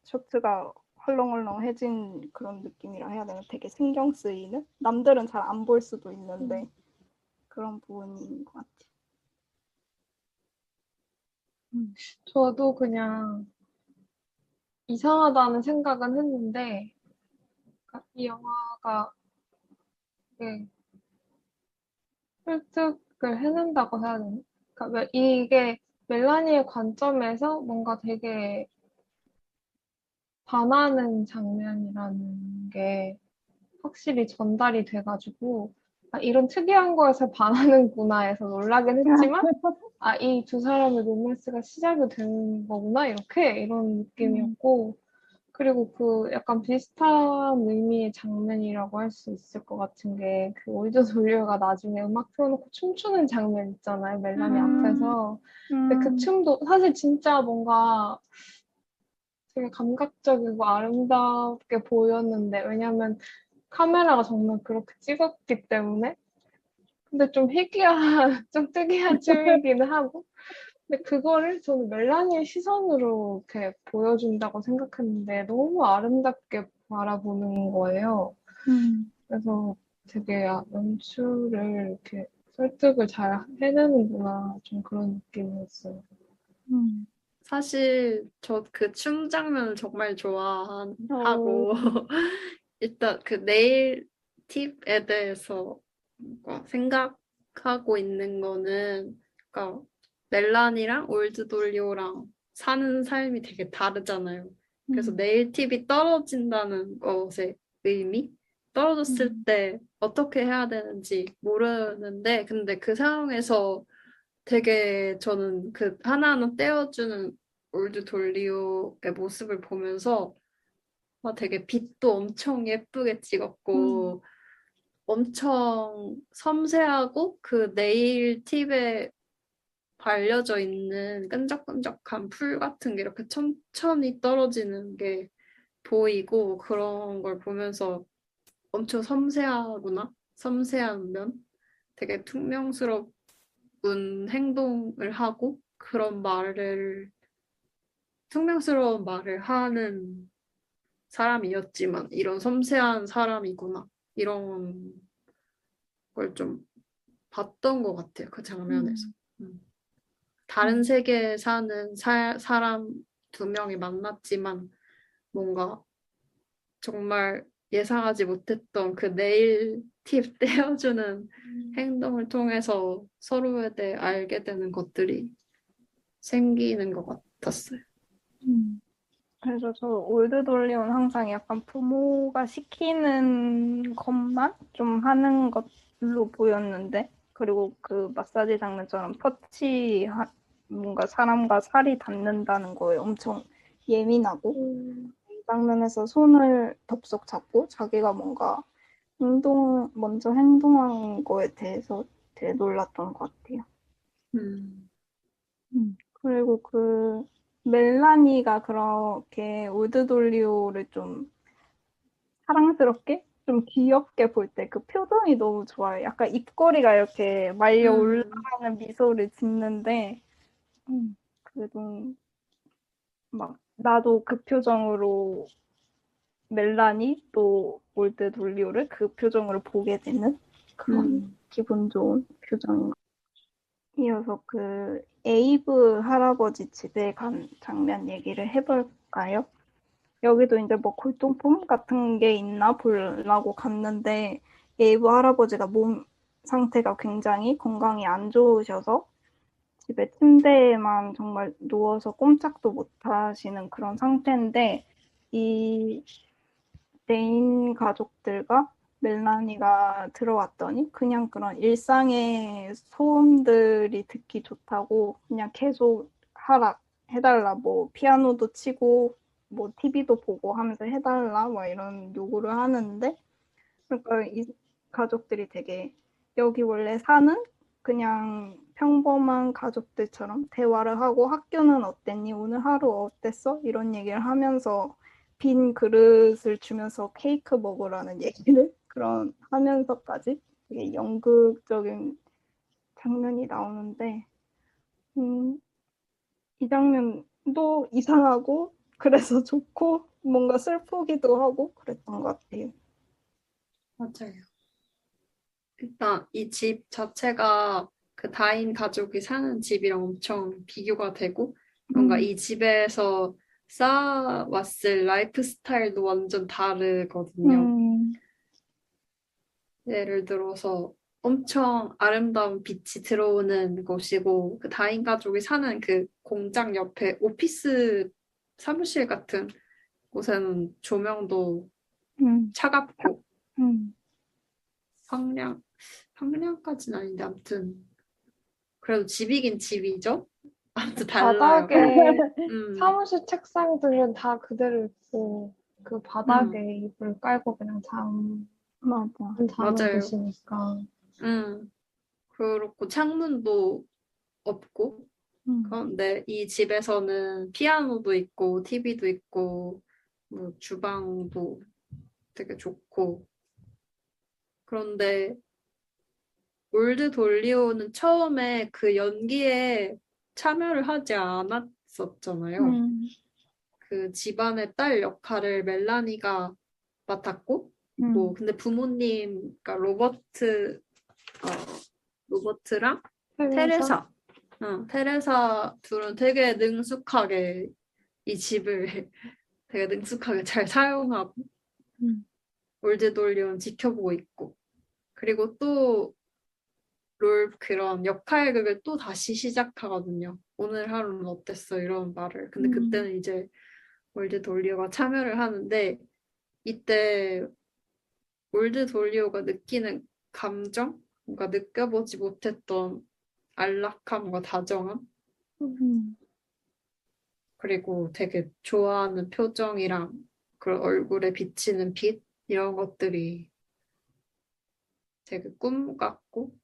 셔츠가 헐렁헐렁해진 그런 느낌이라 해야 되나? 되게 신경 쓰이는? 남들은 잘 안 볼 수도 있는데 그런 부분인 것 같아요. 저도 그냥 이상하다는 생각은 했는데, 그러니까 이 영화가 되게 설득을 해낸다고 해야 되나? 그러니까 이게 멜라니의 관점에서 뭔가 되게 반하는 장면이라는 게 확실히 전달이 돼가지고, 아, 이런 특이한 거에서 반하는구나 해서 놀라긴 했지만, 아, 이 두 사람의 로맨스가 시작이 되는 거구나, 이런 느낌이었고, 그리고 그 약간 비슷한 의미의 장면이라고 할 수 있을 것 같은 게, 그 올드 돌리오가 나중에 음악 틀어놓고 춤추는 장면 있잖아요, 멜라니 앞에서. 근데 그 춤도 사실 진짜 뭔가 되게 감각적이고 아름답게 보였는데, 왜냐면 카메라가 정말 그렇게 찍었기 때문에. 근데 좀 희귀한, 좀 특이한 춤이기는 하고. 근데 그거를 저는 멜라니의 시선으로 이렇게 보여준다고 생각했는데 너무 아름답게 바라보는 거예요. 그래서 되게 연출을 이렇게 설득을 잘 해내는구나. 좀 그런 느낌이었어요. 사실 저 그 춤 장면을 정말 좋아하고 일단 그 네일 팁에 대해서 뭔가 생각하고 있는 거는 그러니까 멜란이랑 올드 돌리오랑 사는 삶이 되게 다르잖아요. 그래서 네일 팁이 떨어진다는 것의 의미? 떨어졌을 때 어떻게 해야 되는지 모르는데 근데 그 상황에서 되게 저는 그 하나하나 떼어주는 올드 돌리오의 모습을 보면서 되게 빛도 엄청 예쁘게 찍었고 엄청 섬세하고 그 네일 팁에 발려져 있는 끈적끈적한 풀 같은 게 이렇게 천천히 떨어지는 게 보이고 그런 걸 보면서 엄청 섬세하구나. 섬세한 면. 되게 퉁명스러운 행동을 하고 그런 퉁명스러운 말을 하는 사람이었지만 이런 섬세한 사람이구나. 이런 걸 좀 봤던 것 같아요. 그 장면에서. 다른 세계에 사는 사람 두 명이 만났지만 뭔가 정말 예상하지 못했던 그 네일 팁 떼어주는 행동을 통해서 서로에 대해 알게 되는 것들이 생기는 것 같았어요. 그래서 저 올드 돌리오는 항상 약간 부모가 시키는 것만 좀 하는 것로 보였는데 그리고 그 마사지 장면처럼 뭔가 사람과 살이 닿는다는 거에 엄청 예민하고 이 장면에서 손을 덥석 잡고 자기가 뭔가 먼저 행동한 거에 대해서 되게 놀랐던 것 같아요. 음. 그리고 그 멜라니가 그렇게 울드돌리오를 좀 사랑스럽게 좀 귀엽게 볼 때 그 표정이 너무 좋아요. 약간 입꼬리가 이렇게 말려 올라가는 미소를 짓는데 그래도 막 나도 그 표정으로 멜라니 또 울드돌리오를 그 표정으로 보게 되는 그런 기분 좋은 표정인 것 같아요. 이어서 그 에이브 할아버지 집에 간 장면 얘기를 해볼까요? 여기도 이제 뭐 골동품 같은 게 있나 보려고 갔는데 에이브 할아버지가 몸 상태가 굉장히 건강이 안 좋으셔서 집에 침대에만 정말 누워서 꼼짝도 못 하시는 그런 상태인데 이 메인 가족들과 멜라니가 들어왔더니 그냥 그런 일상의 소음들이 듣기 좋다고 그냥 계속 하라 해달라 뭐 피아노도 치고 뭐 TV도 보고 하면서 해달라 뭐 이런 요구를 하는데 그러니까 이 가족들이 되게 여기 원래 사는 그냥 평범한 가족들처럼 대화를 하고 학교는 어땠니? 오늘 하루 어땠어? 이런 얘기를 하면서 빈 그릇을 주면서 케이크 먹으라는 얘기를 그런 하면서까지 되게 연극적인 장면이 나오는데 이 장면도 이상하고 그래서 좋고 뭔가 슬프기도 하고 그랬던 것 같아요. 맞아요. 일단 이 집 자체가 그 다인 가족이 사는 집이랑 엄청 비교가 되고 뭔가 이 집에서 쌓아왔을 라이프 스타일도 완전 다르거든요. 예를 들어서 엄청 아름다운 빛이 들어오는 곳이고 그 다인 가족이 사는 그 공장 옆에 오피스 사무실 같은 곳에는 조명도 차갑고 황량까지는 아닌데 아무튼 그래도 집이긴 집이죠. 아무튼 달라요. 바닥에 음, 사무실 책상들은 다 그대로 있고 그 바닥에 음, 이불 깔고 그냥 잠 맞아. 잠을 맞아요. 드시니까. 그렇고 창문도 없고 그런데 이 집에서는 피아노도 있고 TV도 있고 뭐 주방도 되게 좋고 그런데 올드 돌리오는 처음에 그 연기에 참여를 하지 않았었잖아요. 그 집안의 딸 역할을 멜라니가 맡았고, 뭐, 근데 부모님, 그러니까 어, 로버트랑 그래서 테레사, 테레사 둘은 되게 능숙하게 이 집을 되게 능숙하게 잘 사용하고, 올드 돌리오는 지켜보고 있고, 그리고 또 그런 역할극을 또 다시 시작하거든요. 오늘 하루는 어땠어? 이런 말을. 근데 그때는 이제 올드 돌리오가 참여를 하는데 이때 올드 돌리오가 느끼는 감정? 뭔가 느껴보지 못했던 안락함과 다정함? 그리고 되게 좋아하는 표정이랑 그 얼굴에 비치는 빛? 이런 것들이 되게 꿈 같고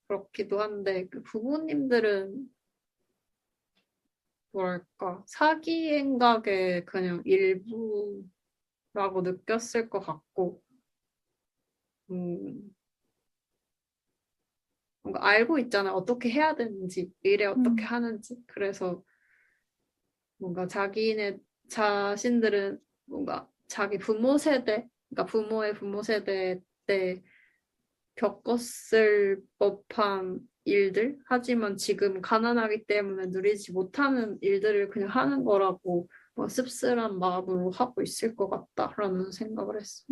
그렇기도 한데 그 부모님들은 뭐랄까, 사기 행각의 그냥 일부라고 느꼈을 것 같고, 음, 뭔가 알고 있잖아. 어떻게 해야 되는지, 일에 어떻게 하는지. 그래서 뭔가 자기네 자신들은 뭔가 자기 부모 세대, 그러니까 부모의 부모 세대 때 겪었을 법한 일들, 하지만 지금 가난하기 때문에 누리지 못하는 일들을 그냥 하는 거라고 뭐 씁쓸한 마음으로 하고 있을 것 같다라는 생각을 했어.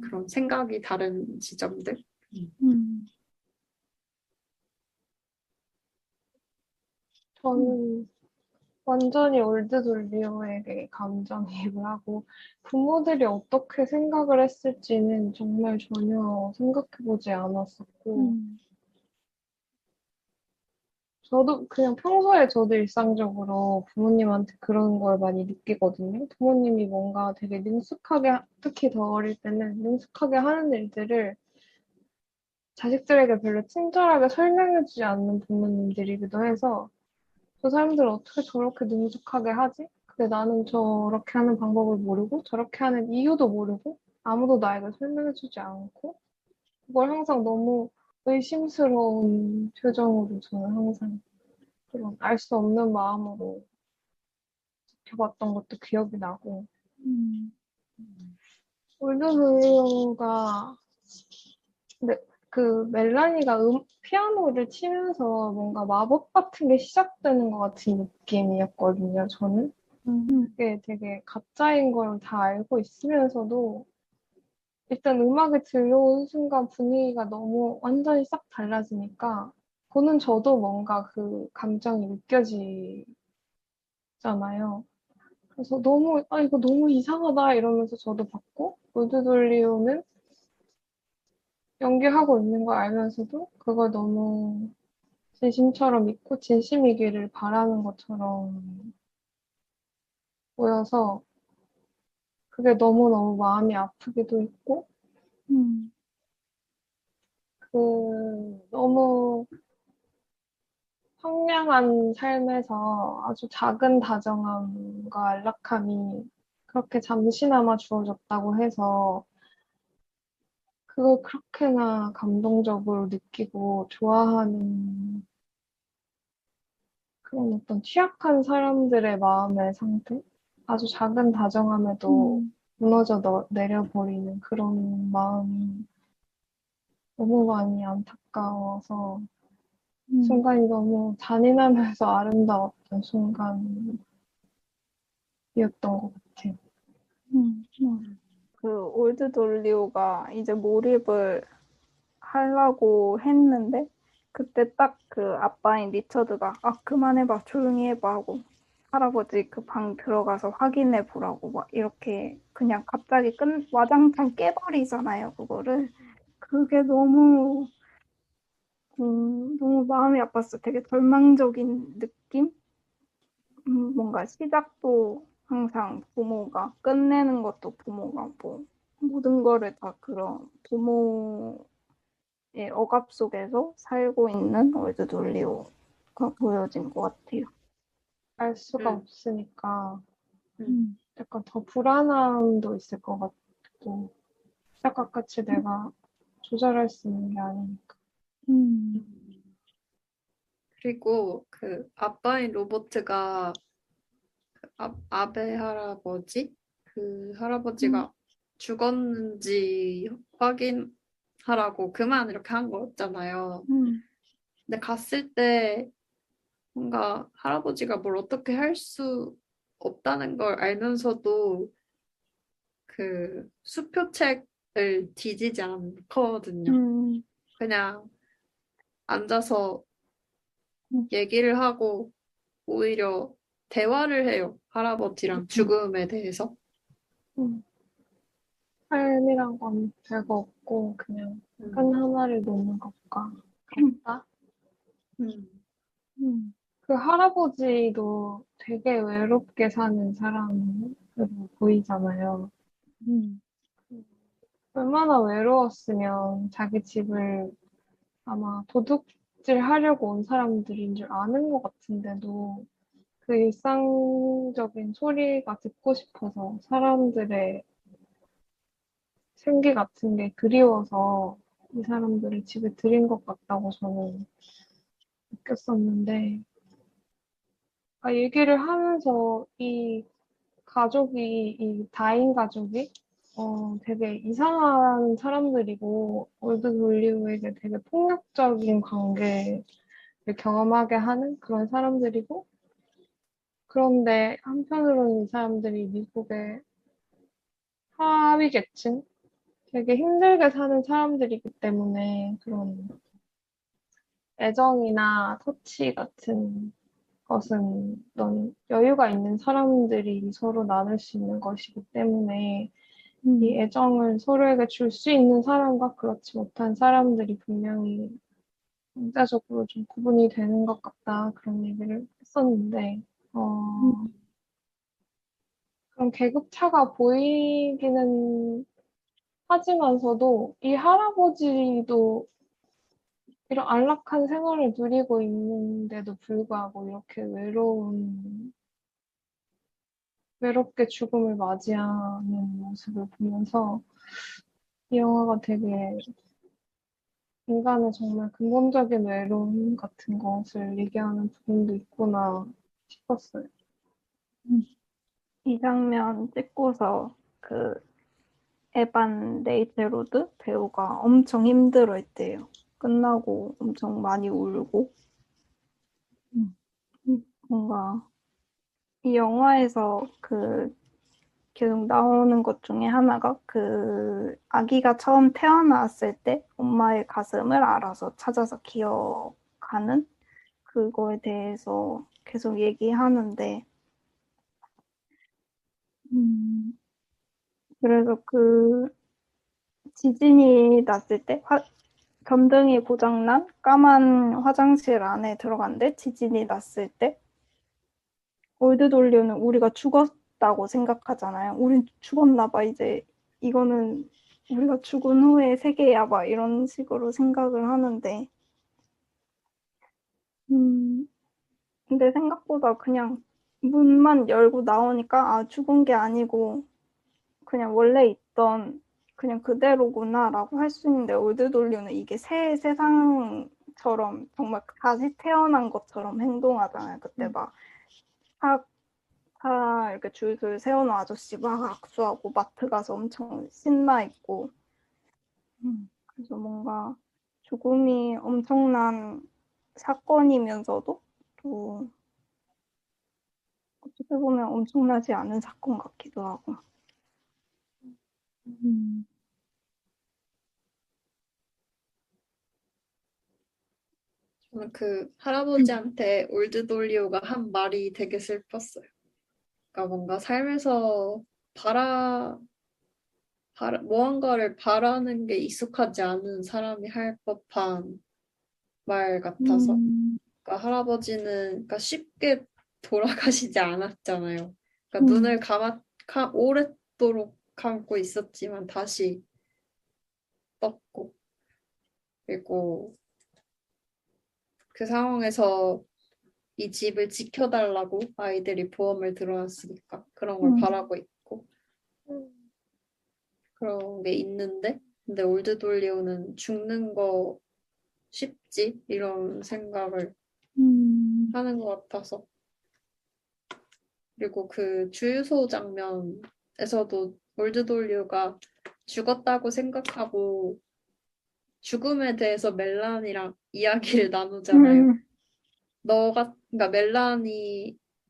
그런 생각이 다른 지점들. 저는 완전히 올드돌리오에게 감정이입을 하고 부모들이 어떻게 생각을 했을지는 정말 전혀 생각해보지 않았었고 저도 그냥 평소에 저도 일상적으로 부모님한테 그런 걸 많이 느끼거든요. 부모님이 뭔가 되게 능숙하게, 특히 더 어릴 때는 능숙하게 하는 일들을 자식들에게 별로 친절하게 설명해주지 않는 부모님들이기도 해서 저 사람들 어떻게 저렇게 능숙하게 하지? 근데 나는 저렇게 하는 방법을 모르고 저렇게 하는 이유도 모르고 아무도 나에게 설명해주지 않고 그걸 항상 너무 의심스러운 표정으로 저는 항상 그런 알 수 없는 마음으로 지켜봤던 것도 기억이 나고 올드블루가 근데 그 멜라니가 피아노를 치면서 뭔가 마법 같은 게 시작되는 것 같은 느낌이었거든요, 저는. 그게 되게 가짜인 걸 다 알고 있으면서도 일단 음악이 들려온 순간 분위기가 너무 완전히 싹 달라지니까 보는 저도 뭔가 그 감정이 느껴지잖아요. 그래서 너무, 아, 이거 너무 이상하다 이러면서 저도 봤고, 올드돌리오는 연기하고 있는 걸 알면서도 그걸 너무 진심처럼 믿고 진심이기를 바라는 것처럼 보여서 그게 너무너무 마음이 아프기도 했고, 너무 황량한 삶에서 아주 작은 다정함과 안락함이 그렇게 잠시나마 주어졌다고 해서 그걸 그렇게나 감동적으로 느끼고 좋아하는 그런 어떤 취약한 사람들의 마음의 상태? 아주 작은 다정함에도 무너져 내려버리는 그런 마음이 너무 많이 안타까워서 순간이 너무 잔인하면서 아름다웠던 순간이었던 것 같아요. 그 올드 돌리오가 이제 몰입을 하려고 했는데 그때 딱 그 아빠인 리처드가 아 그만해봐 조용히 해봐 하고 할아버지 그 방 들어가서 확인해 보라고 막 이렇게 그냥 갑자기 와장창 깨버리잖아요 그거를. 그게 너무 너무 마음이 아팠어. 되게 절망적인 느낌? 뭔가 시작도 항상 부모가 끝내는 것도 부모가 뭐 모든 거를 다 그런 부모의 억압 속에서 살고 있는 월드돌리오가 보여진 것 같아요. 알 수가 음. 없으니까 음. 약간 더 불안함도 있을 것 같고 시작과 끝을 내가 조절할 수 있는 게 아니니까. 그리고 그 아빠인 로버트가 아베 할아버지? 그 할아버지가 죽었는지 확인하라고 그만 이렇게 한 거였잖아요. 근데 갔을 때 뭔가 할아버지가 뭘 어떻게 할 수 없다는 걸 알면서도 그 수표책을 뒤지지 않거든요. 그냥 앉아서 얘기를 하고 오히려 대화를 해요. 할아버지랑 죽음에 대해서. 삶이란 건 별거 없고 그냥 끈 하나를 놓는 것과 같다. 그 할아버지도 되게 외롭게 사는 사람으로 보이잖아요. 얼마나 외로웠으면 자기 집을 아마 도둑질 하려고 온 사람들인 줄 아는 것 같은데도 그 일상적인 소리가 듣고 싶어서 사람들의 생기 같은 게 그리워서 이 사람들을 집에 들인 것 같다고 저는 느꼈었는데, 얘기를 하면서 이 가족이, 이 다인 가족이, 되게 이상한 사람들이고, 올드돌리오에게 되게 폭력적인 관계를 경험하게 하는 그런 사람들이고, 그런데 한편으로는 이 사람들이 미국의 하위 계층? 되게 힘들게 사는 사람들이기 때문에 그런 애정이나 터치 같은 것은 넌 여유가 있는 사람들이 서로 나눌 수 있는 것이기 때문에 이 애정을 서로에게 줄 수 있는 사람과 그렇지 못한 사람들이 분명히 경제적으로 좀 구분이 되는 것 같다. 그런 얘기를 했었는데, 그런 계급차가 보이기는 하지만서도 이 할아버지도 이런 안락한 생활을 누리고 있는데도 불구하고 이렇게 외롭게 죽음을 맞이하는 모습을 보면서 이 영화가 되게 인간의 정말 근본적인 외로움 같은 것을 얘기하는 부분도 있구나 싶었어요. 이 장면 찍고서 그 에반 레이테로드 배우가 엄청 힘들어했대요. 끝나고 엄청 많이 울고. 뭔가 이 영화에서 그 계속 나오는 것 중에 하나가 그 아기가 처음 태어났을 때 엄마의 가슴을 알아서 찾아서 기억하는 그거에 대해서 계속 얘기하는데, 그래서 그 지진이 났을 때 전등이 고장난 까만 화장실 안에 들어갔는데 지진이 났을 때 올드돌리오는 우리가 죽었다고 생각하잖아요. 우린 죽었나 봐. 이제 이거는 우리가 죽은 후의 세계야 봐. 이런 식으로 생각을 하는데 근데 생각보다 그냥 문만 열고 나오니까 아 죽은 게 아니고 그냥 원래 있던 그냥 그대로구나라고 할 수 있는데 올드돌리오는 이게 새 세상처럼 정말 다시 태어난 것처럼 행동하잖아요. 그때 막 다 이렇게 줄줄 세워놓은 아저씨 막 악수하고 마트 가서 엄청 신나 있고 그래서 뭔가 죽음이 엄청난 사건이면서도 또 어떻게 보면 엄청나지 않은 사건 같기도 하고. 저는 그 할아버지한테 올드돌리오가 한 말이 되게 슬펐어요. 그러니까 뭔가 삶에서 무언가를 바라는 게 익숙하지 않은 사람이 할 법한 말 같아서. 그러니까 할아버지는 그러니까 쉽게 돌아가시지 않았잖아요. 그러니까 눈을 오랫도록 감고 있었지만 다시 떴고, 그리고 그 상황에서 이 집을 지켜달라고 아이들이 보험을 들어놨으니까 그런 걸 바라고 있고 그런 게 있는데, 근데 올드돌리오는 죽는 거 쉽지? 이런 생각을 하는 것 같아서. 그리고 그 주유소 장면에서도 올드돌리오가 죽었다고 생각하고 죽음에 대해서 멜란이랑 이야기를 나누잖아요. 그러니까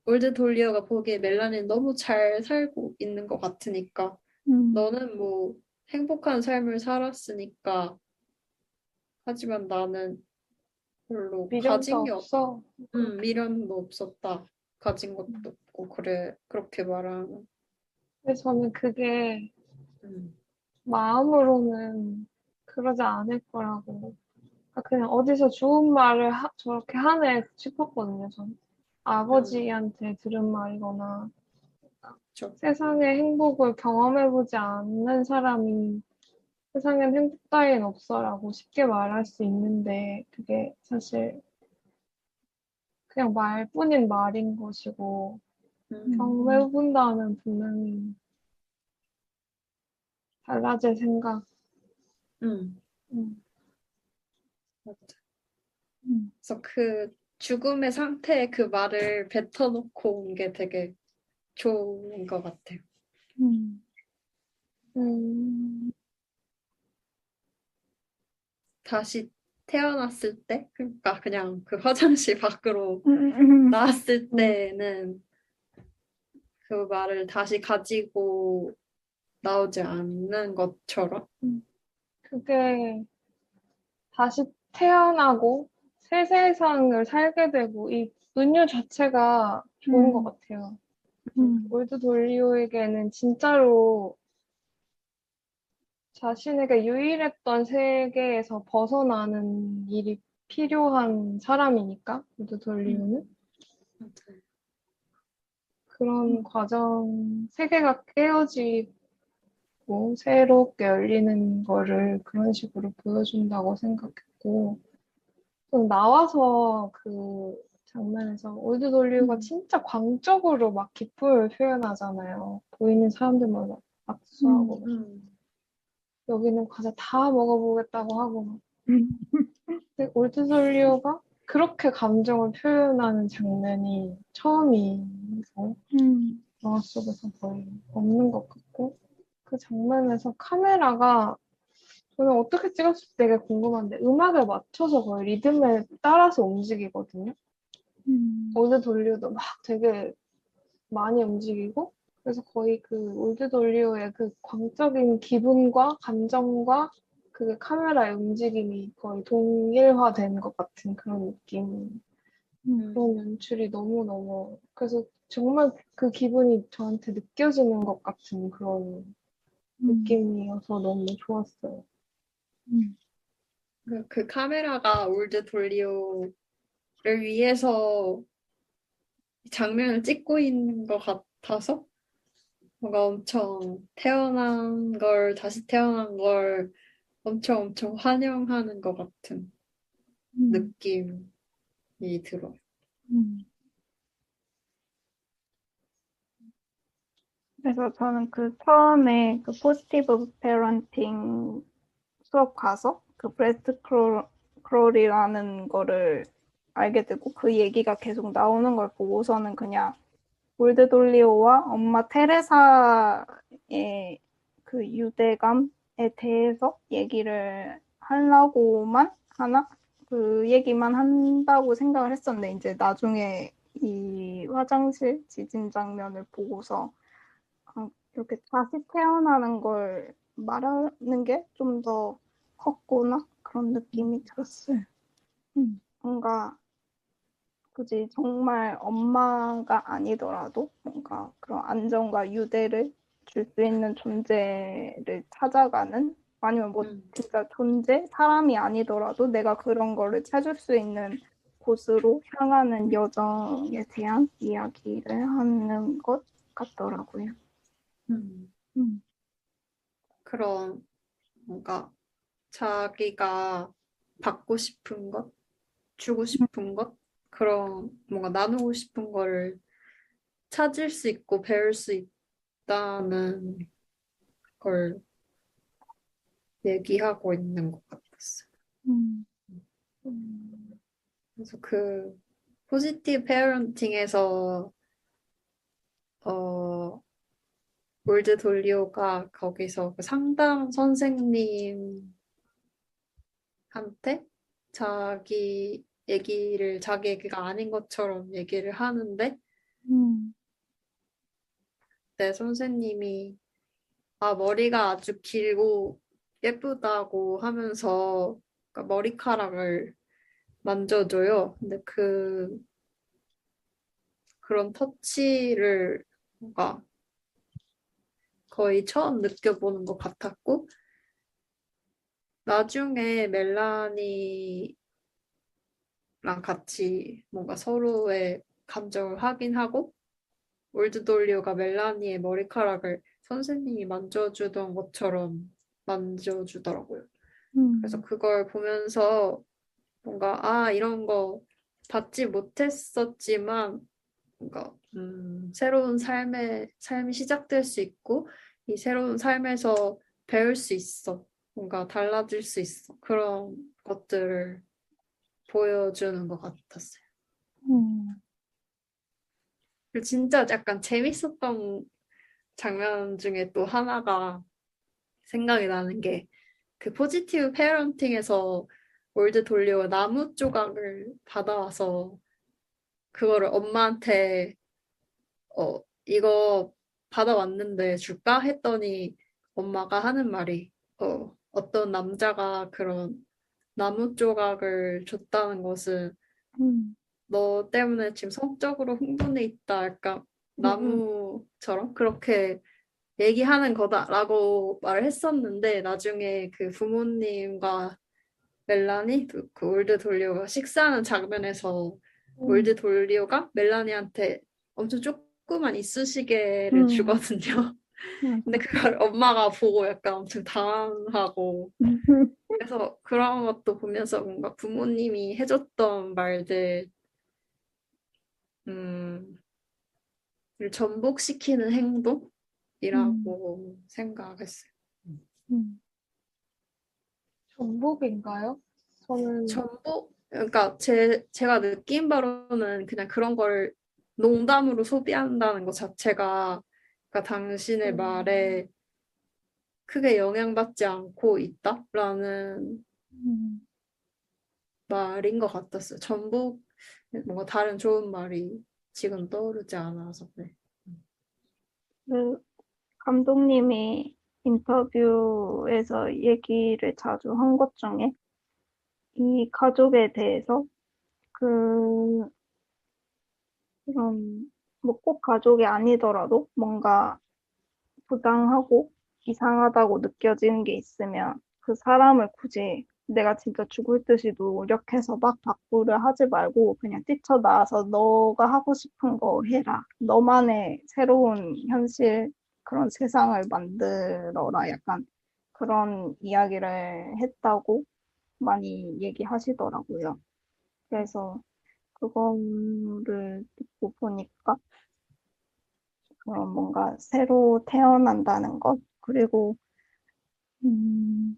올드돌리오가 보기에 멜란이는 너무 잘 살고 있는 것 같으니까 너는 뭐 행복한 삶을 살았으니까 하지만 나는 별로 미련도 가진 게 없어. 미련도 없었다. 가진 것도 없고 그렇게 말하는. 근데 저는 그게 음. 마음으로는 그러지 않을 거라고. 그냥 어디서 좋은 말을 저렇게 하네 싶었거든요, 저는. 아버지한테 들은 말이거나, 그렇죠. 세상의 행복을 경험해보지 않는 사람이 세상엔 행복 따윈 없어라고 쉽게 말할 수 있는데, 그게 사실 그냥 말뿐인 말인 것이고, 경험해본다면 분명히 달라질 생각. 음. 음. 맞아. 그래서 그 죽음의 상태에 그 말을 뱉어놓고 온 게 되게 좋은 것 같아요. 음. 다시 태어났을 때, 그러니까 그냥 그 화장실 밖으로 나왔을 때는 그 말을 다시 가지고 나오지 않는 것처럼. 그게 다시 태어나고 새 세상을 살게 되고 이 은유 자체가 좋은 것 같아요. 올드 돌리오에게는 진짜로 자신에게 유일했던 세계에서 벗어나는 일이 필요한 사람이니까 모두 돌리오는 맞아요. 그런 과정 세계가 깨어지고 새롭게 열리는 거를 그런 식으로 보여준다고 생각했고 또 나와서 그 장면에서 올드 돌리오가 진짜 광적으로 막 기쁨을 표현하잖아요. 보이는 사람들마다 악수하고 여기는 과자 다 먹어보겠다고 하고 근데 올드 돌리오가 그렇게 감정을 표현하는 장면이 처음이어서 영화 속에서 거의 없는 것 같고 그 장면에서 카메라가 저는 어떻게 찍었을지 되게 궁금한데 음악에 맞춰서 거의 리듬에 따라서 움직이거든요. 올드 돌리오도 막 되게 많이 움직이고 그래서 거의 그 올드 돌리오의 그 광적인 기분과 감정과 그 카메라의 움직임이 거의 동일화된 것 같은 그런 느낌. 그런 연출이 너무너무 그래서 정말 그 기분이 저한테 느껴지는 것 같은 그런 느낌이어서 너무 좋았어요. 그 카메라가 올드 돌리오를 위해서 장면을 찍고 있는 것 같아서 뭔가 엄청 다시 태어난 걸 엄청 환영하는 것 같은 느낌이 들어요. 그래서 저는 그 처음에 그 포지티브 페런팅 수업 가서 그 브레스트 크롤이라는 거를 알게 되고 그 얘기가 계속 나오는 걸 보고서는 그냥 올드 돌리오와 엄마 테레사의 그 유대감에 대해서 얘기를 하려고만 하나? 그 얘기만 한다고 생각을 했었는데 이제 나중에 이 화장실 지진 장면을 보고서 이렇게 다시 태어나는 걸 말하는 게 좀 더 컸구나 그런 느낌이 들었어요. 뭔가 굳이 정말 엄마가 아니더라도 뭔가 그런 안정과 유대를 줄 수 있는 존재를 찾아가는 아니면 뭐 진짜 사람이 아니더라도 내가 그런 거를 찾을 수 있는 곳으로 향하는 여정에 대한 이야기를 하는 것 같더라고요. 그런 뭔가 자기가 받고 싶은 것, 주고 싶은 것, 그런 뭔가 나누고 싶은 거를 찾을 수 있고 배울 수 있다는 걸 얘기하고 있는 것 같았어요. 그래서 그 포지티브 페어런팅에서 올드 돌리오가 거기서 그 상담 선생님한테 자기 얘기가 아닌 것처럼 얘기를 하는데 내 선생님이 머리가 아주 길고 예쁘다고 하면서 그러니까 머리카락을 만져줘요. 근데 그런 터치를 뭔가 거의 처음 느껴보는 것 같았고 나중에 멜라니랑 같이 뭔가 서로의 감정을 확인하고 올드 돌리오가 멜라니의 머리카락을 선생님이 만져주던 것처럼 만져주더라고요. 그래서 그걸 보면서 뭔가 이런 거 받지 못했었지만 뭔가 새로운 삶이 시작될 수 있고 이 새로운 삶에서 배울 수 있어. 뭔가 달라질 수 있어. 그런 것들을 보여주는 것 같았어요. 그리고 진짜 약간 재밌었던 장면 중에 또 하나가 생각이 나는 게 그 포지티브 페어런팅에서 올드 돌리오 나무 조각을 받아와서 그거를 엄마한테 이거 받아왔는데 줄까? 했더니 엄마가 하는 말이 어떤 남자가 그런 나무 조각을 줬다는 것은 너 때문에 지금 성적으로 흥분해 있다. 약간 나무처럼 그렇게 얘기하는 거다라고 말을 했었는데 나중에 그 부모님과 멜라니 그 올드 돌리오가 식사하는 장면에서 올드 돌리오가 멜라니한테 엄청 조그만 이쑤시개를 주거든요. 근데 그걸 엄마가 보고 약간 엄청 당황하고 그래서 그런 것도 보면서 뭔가 부모님이 해줬던 말들 음, 를 전복시키는 행동이라고 생각했어요. 전복인가요? 저는 전복? 그러니까 제가 느낀 바로는 그냥 그런 걸 농담으로 소비한다는 것 자체가 그러니까 당신의 말에 크게 영향받지 않고 있다라는 말인 것 같았어요. 전복 뭔가 다른 좋은 말이 지금 떠오르지 않아서 네. 그 감독님이 인터뷰에서 얘기를 자주 한 것 중에 이 가족에 대해서 그 이런 뭐 꼭 가족이 아니더라도 뭔가 부당하고 이상하다고 느껴지는 게 있으면 그 사람을 굳이 내가 진짜 죽을 듯이 노력해서 막 바꾸려 하지 말고 그냥 뛰쳐나와서 너가 하고 싶은 거 해라. 너만의 새로운 현실 그런 세상을 만들어라. 약간 그런 이야기를 했다고 많이 얘기하시더라고요. 그래서 그거를 듣고 보니까 뭔가 새로 태어난다는 것, 그리고, 음,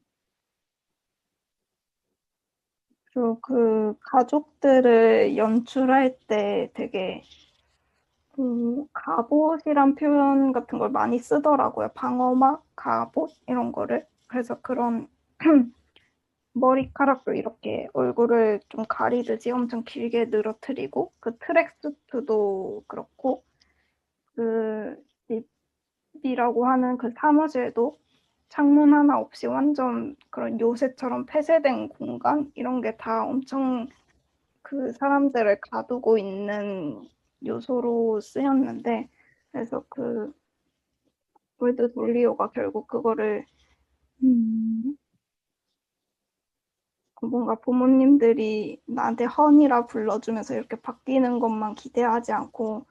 그리고 그 가족들을 연출할 때 되게, 갑옷이란 표현 같은 걸 많이 쓰더라고요. 방어막, 갑옷, 이런 거를. 그래서 그런 머리카락도 이렇게 얼굴을 좀 가리듯이 엄청 길게 늘어뜨리고, 그 트랙수트도 그렇고, 그 집이라고 하는 그 사무실도 창문 하나 없이 완전 그런 요새처럼 폐쇄된 공간 이런 게 다 엄청 그 사람들을 가두고 있는 요소로 쓰였는데 그래서 그 월드 돌리오가 결국 그거를 뭔가 부모님들이 나한테 헌이라 불러주면서 이렇게 바뀌는 것만 기대하지 않고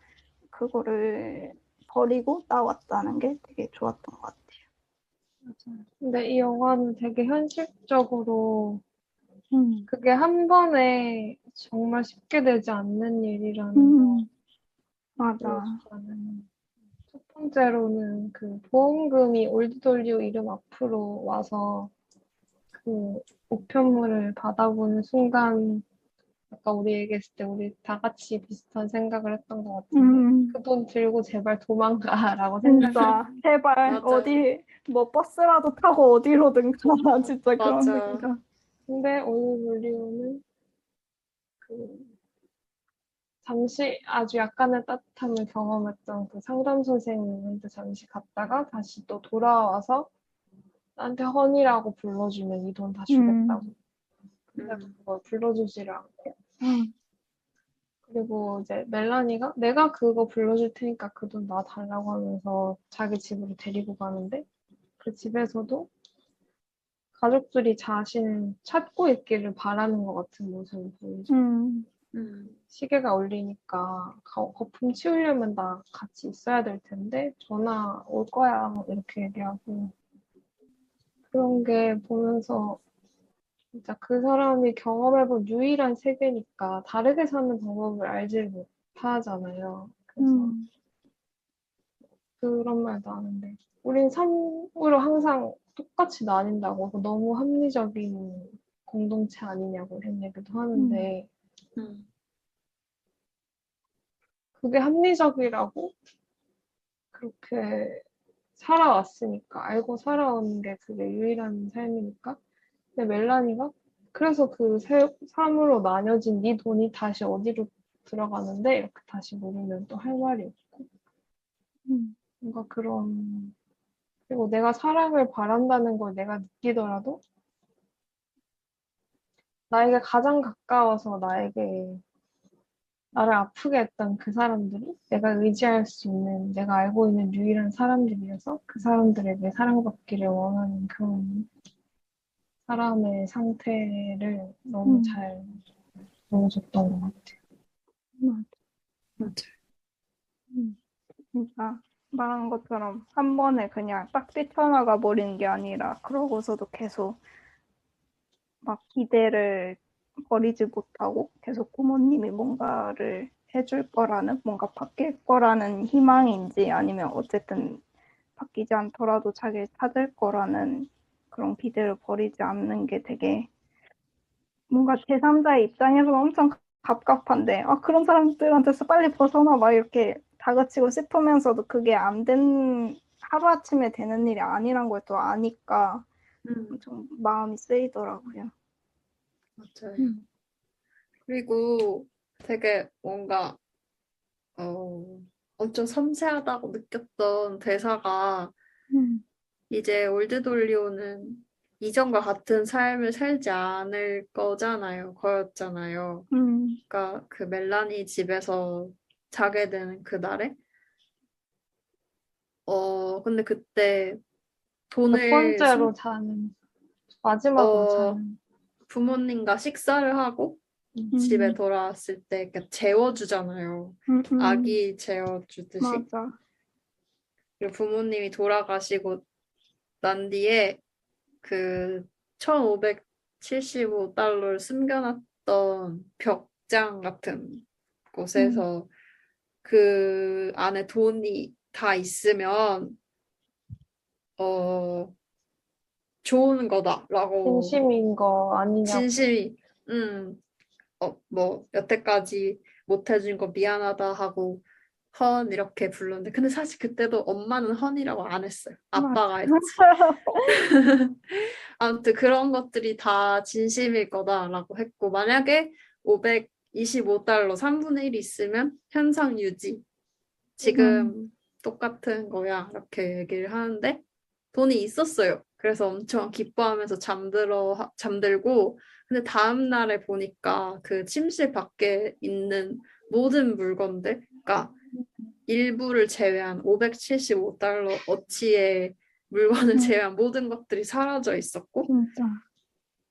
그거를 버리고 나왔다는 게 되게 좋았던 것 같아요. 근데 이 영화는 되게 현실적으로 그게 한 번에 정말 쉽게 되지 않는 일이라는 거 맞아. 보여주잖아요. 첫 번째로는 그 보험금이 올드돌리오 이름 앞으로 와서 그 우편물을 받아보는 순간 아까 우리 얘기했을 때 우리 다 같이 비슷한 생각을 했던 것 같은데 그 돈 들고 제발 도망가라고 생각을 진짜 제발 맞아. 어디 뭐 버스라도 타고 어디로든 가 진짜 그런 맞아. 생각. 근데 올드돌리오는 그 잠시 아주 약간의 따뜻함을 경험했던 그 상담 선생님한테 잠시 갔다가 다시 또 돌아와서 나한테 헌이라고 불러주면 이 돈 다 주겠다고. 근데 그걸 불러주지를 않고. 그리고 이제 멜라니가 내가 그거 불러줄 테니까 그 돈 나 달라고 하면서 자기 집으로 데리고 가는데 그 집에서도 가족들이 자신을 찾고 있기를 바라는 것 같은 모습을 보이죠. 시계가 울리니까 거품 치우려면 나 같이 있어야 될 텐데 전화 올 거야 이렇게 얘기하고 그런 게 보면서 진짜 그 사람이 경험해본 유일한 세계니까 다르게 사는 방법을 알지 못하잖아요. 그래서 그런 말도 하는데 우린 삶으로 항상 똑같이 나뉜다고 너무 합리적인 공동체 아니냐고 이런 얘기도 하는데 그게 합리적이라고 그렇게 살아왔으니까 알고 살아온 게 그게 유일한 삶이니까 근데 멜라니가 그래서 그 삶으로 나뉘어진 네 돈이 다시 어디로 들어가는데 이렇게 다시 물으면 또 할 말이 없고 뭔가 그런 그리고 내가 사랑을 바란다는 걸 내가 느끼더라도 나에게 가장 가까워서 나를 아프게 했던 그 사람들이 내가 의지할 수 있는 내가 알고 있는 유일한 사람들이어서 그 사람들에게 사랑받기를 원하는 그런 사람의 상태를 너무 잘 보여줬던 것 같아요. 맞아요. 진짜 말한 것처럼 한 번에 그냥 딱 뛰쳐나가 버리는 게 아니라 그러고서도 계속 막 기대를 버리지 못하고 계속 부모님이 뭔가를 해줄 거라는 뭔가 바뀔 거라는 희망인지 아니면 어쨌든 바뀌지 않더라도 자기를 찾을 거라는 그런 기대를 버리지 않는 게 되게 뭔가 제3자의 입장에서는 엄청 갑갑한데 그런 사람들한테서 빨리 벗어나 막 이렇게 다그치고 싶으면서도 그게 안 된 하루아침에 되는 일이 아니란 걸 또 아니까 좀 마음이 쓰이더라고요. 맞아요. 그리고 되게 뭔가 엄청 섬세하다고 느꼈던 대사가 이제 올드돌리오는 이전과 같은 삶을 살지 않을 거잖아요. 거였잖아요. 그러니까 그 멜라니 집에서 자게 되는 그날에 근데 그때 첫 돈을 번째로 자는, 마지막으로 자는. 부모님과 식사를 하고 집에 돌아왔을 때 이렇게 재워주잖아요. 아기 재워주듯이. 맞아. 그리고 부모님이 돌아가시고 난 뒤에 그 1575달러를 숨겨놨던 벽장 같은 곳에서 그 안에 돈이 다 있으면 좋은 거다라고 진심인 거 아니냐고. 진심이 뭐 여태까지 못 해준 거 미안하다 하고 헌 이렇게 불렀는데 근데 사실 그때도 엄마는 헌이라고 안 했어요. 아빠가 했지. 아무튼 그런 것들이 다 진심일 거다라고 했고 만약에 525달러 3분의 1이 있으면 현상 유지. 지금 똑같은 거야. 이렇게 얘기를 하는데 돈이 있었어요. 그래서 엄청 기뻐하면서 잠들고 근데 다음 날에 보니까 그 침실 밖에 있는 모든 물건들 그러니까 일부를 제외한 575달러 어치의 물건을 제외한 모든 것들이 사라져 있었고 진짜.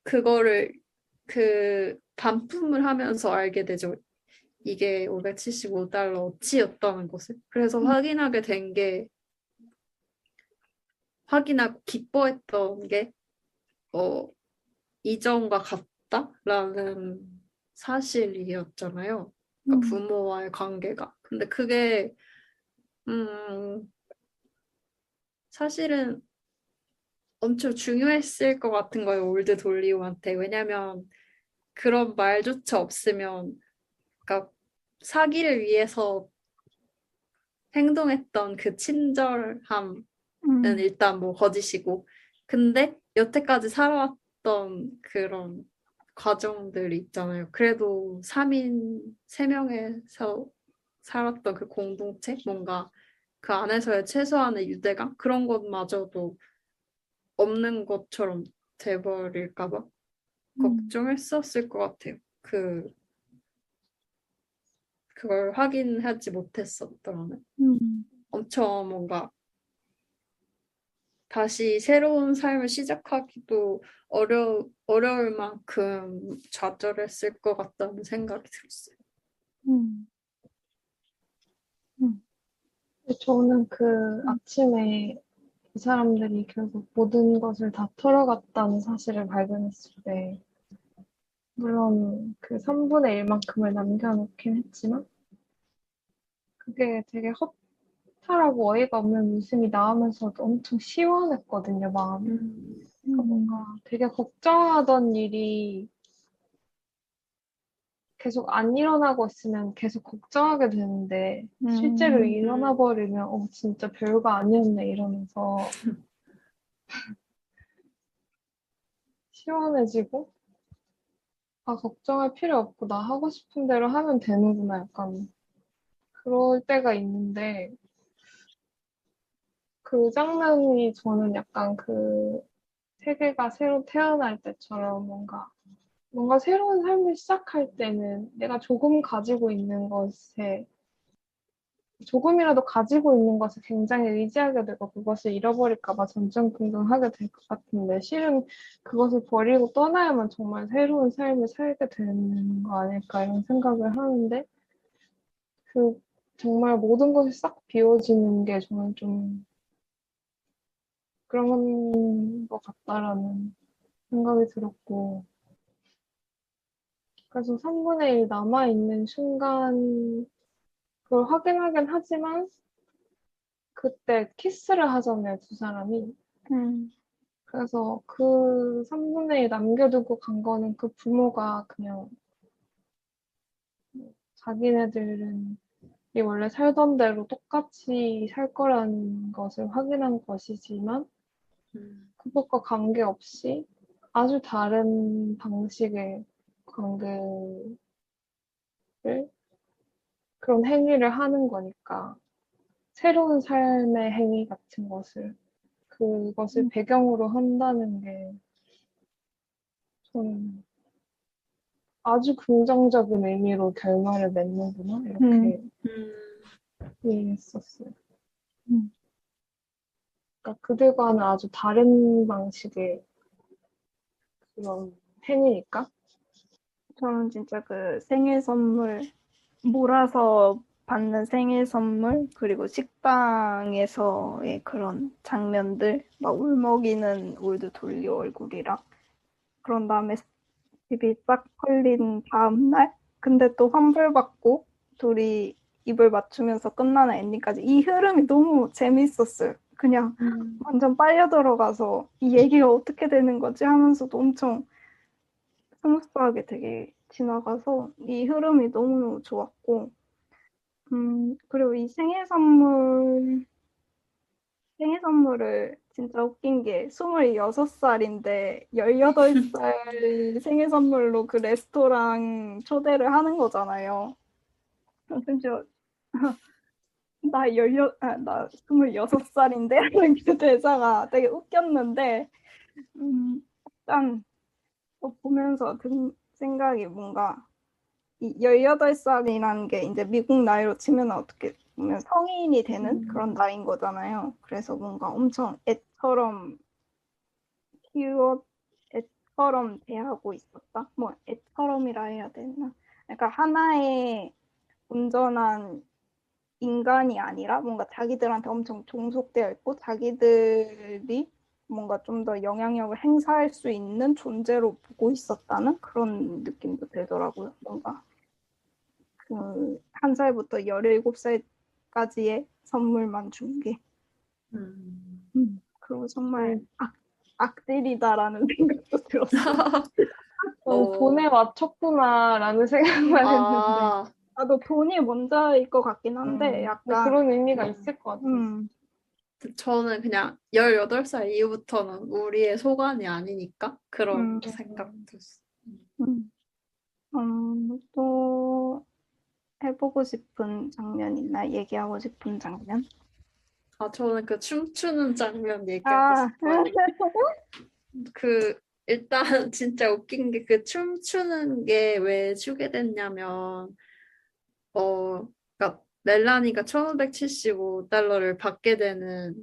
그거를 그 반품을 하면서 알게 되죠. 이게 575달러 어치였다는 것을. 그래서 확인하고 기뻐했던 게 이전과 같다라는 사실이었잖아요. 그러니까 부모와의 관계가. 근데 그게 사실은 엄청 중요했을 것 같은 거예요. 올드 돌리오한테. 왜냐면 그런 말조차 없으면 그러니까 사기를 위해서 행동했던 그 친절함은 일단 뭐 거짓이고 근데 여태까지 살아왔던 그런 과정들이 있잖아요. 그래도 3인 3명에서 살았던 그 공동체 뭔가 그 안에서의 최소한의 유대감 그런 것마저도 없는 것처럼 돼버릴까 봐 걱정했었을 것 같아요. 그걸 확인하지 못했었더라면 엄청 뭔가 다시 새로운 삶을 시작하기도 어려울 만큼 좌절했을 것 같다는 생각이 들었어요. 저는 그 아침에 이 사람들이 결국 모든 것을 다 털어갔다는 사실을 발견했을 때, 물론 그 3분의 1만큼을 남겨놓긴 했지만, 그게 되게 허탈하고 어이가 없는 웃음이 나오면서도 엄청 시원했거든요, 마음이. 그러니까 뭔가 되게 걱정하던 일이 계속 안 일어나고 있으면 계속 걱정하게 되는데, 실제로 일어나 버리면, 진짜 별거 아니었네, 이러면서 시원해지고, 걱정할 필요 없고, 나 하고 싶은 대로 하면 되는구나, 약간, 그럴 때가 있는데, 그 장면이 저는 약간 그 세계가 새로 태어날 때처럼 뭔가 새로운 삶을 시작할 때는 내가 조금 가지고 있는 것에 조금이라도 가지고 있는 것을 굉장히 의지하게 되고 그것을 잃어버릴까 봐 전전긍긍하게 될 것 같은데 실은 그것을 버리고 떠나야만 정말 새로운 삶을 살게 되는 거 아닐까 이런 생각을 하는데 그 정말 모든 것이 싹 비워지는 게 저는 좀 그런 것 같다라는 생각이 들었고 그래서 3분의 1 남아있는 순간 그걸 확인하긴 하지만 그때 키스를 하잖아요, 두 사람이. 그래서 그 3분의 1 남겨두고 간 거는 그 부모가 그냥 자기네들은 이 원래 살던 대로 똑같이 살 거라는 것을 확인한 것이지만 그것과 관계없이 아주 다른 방식의 관계를 그런 행위를 하는 거니까 새로운 삶의 행위 같은 것을 그것을 배경으로 한다는 게 저는 아주 긍정적인 의미로 결말을 맺는구나 이렇게 이해했었어요. 그러니까 그들과는 아주 다른 방식의 그런 행위니까. 저는 진짜 그 생일 선물, 몰아서 받는 생일 선물, 그리고 식당에서의 그런 장면들, 막 울먹이는 올드 돌리 얼굴이랑, 그런 다음에 집이 딱 털린 다음날, 근데 또 환불받고, 둘이 입을 맞추면서 끝나는 엔딩까지 이 흐름이 너무 재밌었어요. 그냥 완전 빨려 들어가서 이 얘기가 어떻게 되는 거지 하면서도 엄청 스무스하게 되게 지나가서 이 흐름이 너무 좋았고, 그리고 이 생일 선물을 진짜 웃긴 게 26살인데 18살 생일 선물로 그 레스토랑 초대를 하는 거잖아요. 심지어 나 26살인데? 하는 그 대사가 되게 웃겼는데, 일단 보면서 든 생각이 뭔가 이 18살이라는 게 이제 미국 나이로 치면 어떻게 보면 성인이 되는 그런 나이인 거잖아요. 그래서 뭔가 엄청 애처럼 대하고 있었다? 뭐 애처럼이라 해야 되나? 그러니까 하나의 온전한 인간이 아니라 뭔가 자기들한테 엄청 종속되어 있고 자기들이 뭔가 좀 더 영향력을 행사할 수 있는 존재로 보고 있었다는 그런 느낌도 들더라고요. 뭔가 그 한 살부터 17살까지의 선물만 준 게. 그리고 정말 악질이다라는 생각도 들었어요. 돈에 맞췄구나라는 생각만 했는데 아, 나도 돈이 먼저일 것 같긴 한데 약간 그런 의미가 있을 것 같아요. 저는 그냥 18살 이후부터는 우리의 소관이 아니니까 그런 생각 들었어요. 또 해보고 싶은 장면 있나? 얘기하고 싶은 장면? 아, 저는 그 춤추는 장면 얘기하고 싶어요. 일단 진짜 웃긴 게 그 춤추는 게 왜 추게 됐냐면, 그러니까 멜라니가 1,575달러를 받게 되는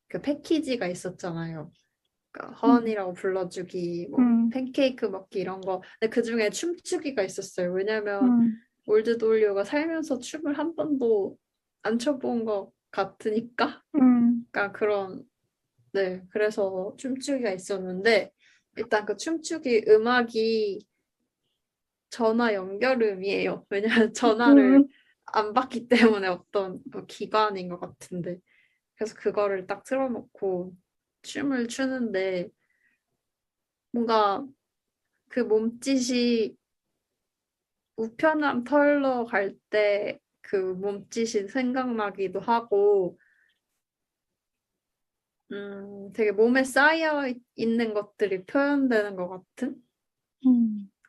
그 패키지가 있었잖아요. 그러니까 허언이라고 불러주기, 뭐 팬케이크 먹기 이런 거. 근데 그 중에 춤추기가 있었어요. 왜냐면 올드 돌리오가 살면서 춤을 한 번도 안 춰본 것 같으니까. 그러니까 네, 그래서 춤추기가 있었는데 일단 그 춤추기 음악이 전화 연결음이에요. 왜냐면 전화를 안 받기 때문에 어떤 뭐 기관인 것 같은데. 그래서 그거를 딱 틀어놓고 춤을 추는데 뭔가 그 몸짓이 우편함 털러 갈 때 그 몸짓이 생각나기도 하고 되게 몸에 쌓여 있는 것들이 표현되는 것 같은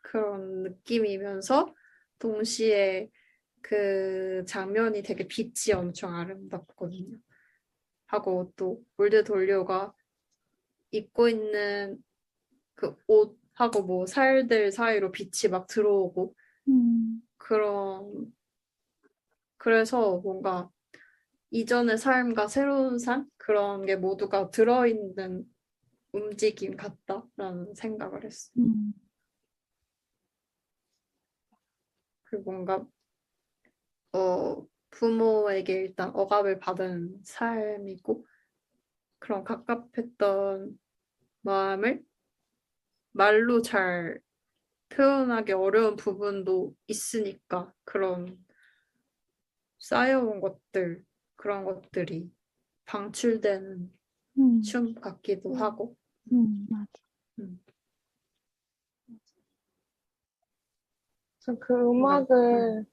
그런 느낌이면서 동시에 그 장면이 되게 빛이 엄청 아름답거든요. 하고 또 올드 돌려가 입고 있는 그 옷하고 뭐 살들 사이로 빛이 막 들어오고 그래서 뭔가 이전의 삶과 새로운 삶 그런 게 모두가 들어있는 움직임 같다라는 생각을 했어. 그리고 뭔가 부모에게 일단 억압을 받은 삶이고 그런 갑갑했던 마음을 말로 잘 표현하기 어려운 부분도 있으니까 그런 쌓여온 것들 그런 것들이 방출되는 춤 같기도 하고. 맞아. 그래서 그 음악을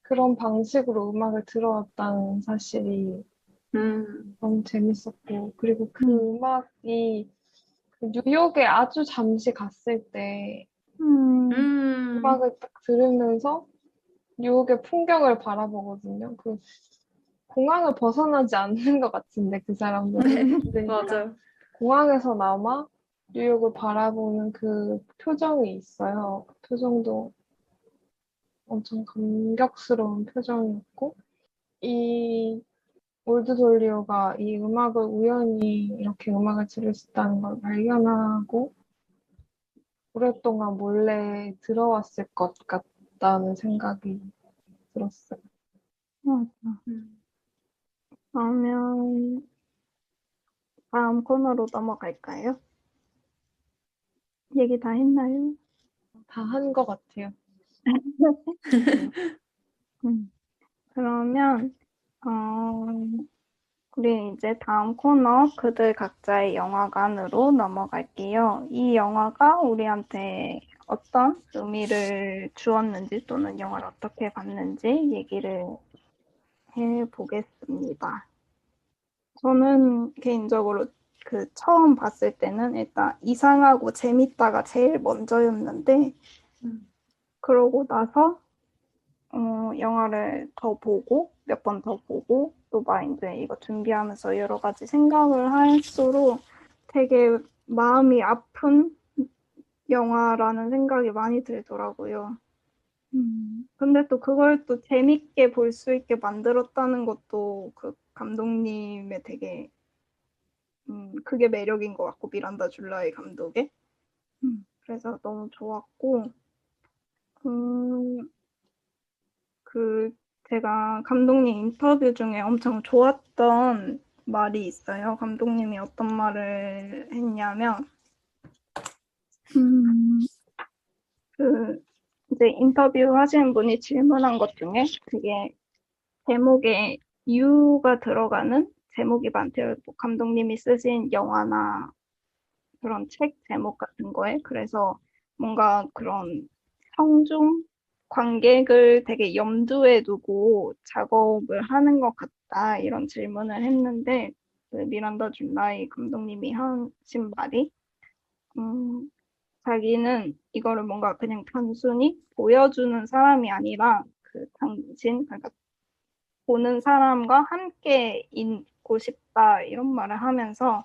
그런 방식으로 음악을 들어왔다는 사실이 너무 재밌었고 그리고 그 음악이 그 뉴욕에 아주 잠시 갔을 때 음악을 딱 들으면서 뉴욕의 풍경을 바라보거든요. 그 공항을 벗어나지 않는 것 같은데 그 사람들은 그러니까 맞아. 공항에서 남아 뉴욕을 바라보는 그 표정이 있어요. 그 표정도 엄청 감격스러운 표정이었고 이 올드 돌리오가 이 음악을 우연히 이렇게 음악을 들을 수 있다는 걸 발견하고 오랫동안 몰래 들어왔을 것 같다는 생각이 들었어요. 맞아. 그러면 다음 코너로 넘어갈까요? 얘기 다 했나요? 다 한 것 같아요. 그러면 우리 이제 다음 코너 그들 각자의 영화관으로 넘어갈게요. 이 영화가 우리한테 어떤 의미를 주었는지 또는 영화를 어떻게 봤는지 얘기를 해보겠습니다. 저는 개인적으로 그 처음 봤을 때는 일단 이상하고 재밌다가 제일 먼저였는데 그러고 나서 영화를 더 보고 몇 번 더 보고 또 막 이제 이거 준비하면서 여러 가지 생각을 할수록 되게 마음이 아픈 영화라는 생각이 많이 들더라고요. 근데 또 그걸 또 재밌게 볼 수 있게 만들었다는 것도 그 감독님의 되게 그게 매력인 것 같고 미란다 줄라이 감독의 그래서 너무 좋았고 그 제가 감독님 인터뷰 중에 엄청 좋았던 말이 있어요. 감독님이 어떤 말을 했냐면 그 이제 인터뷰 하시는 분이 질문한 것 중에 그게 제목에 U가 들어가는 제목이 많대요. 뭐 감독님이 쓰신 영화나 그런 책 제목 같은 거에. 그래서 뭔가 그런 성중 관객을 되게 염두에 두고 작업을 하는 것 같다 이런 질문을 했는데 그 미란다 줄라이 감독님이 하신 말이 자기는 이거를 뭔가 그냥 단순히 보여주는 사람이 아니라 그 당신 그러니까 보는 사람과 함께 있고 싶다 이런 말을 하면서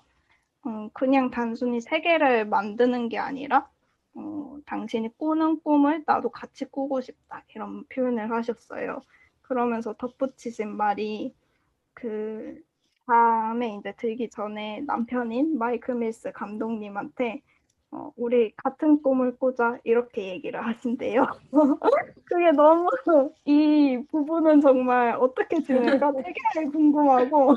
그냥 단순히 세계를 만드는 게 아니라 당신이 꾸는 꿈을 나도 같이 꾸고 싶다 이런 표현을 하셨어요. 그러면서 덧붙이신 말이 그 밤에 이제 들기 전에 남편인 마이클 밀스 감독님한테 우리 같은 꿈을 꾸자 이렇게 얘기를 하신대요. 그게 너무 이 부분은 정말 어떻게 지낼까 되게 궁금하고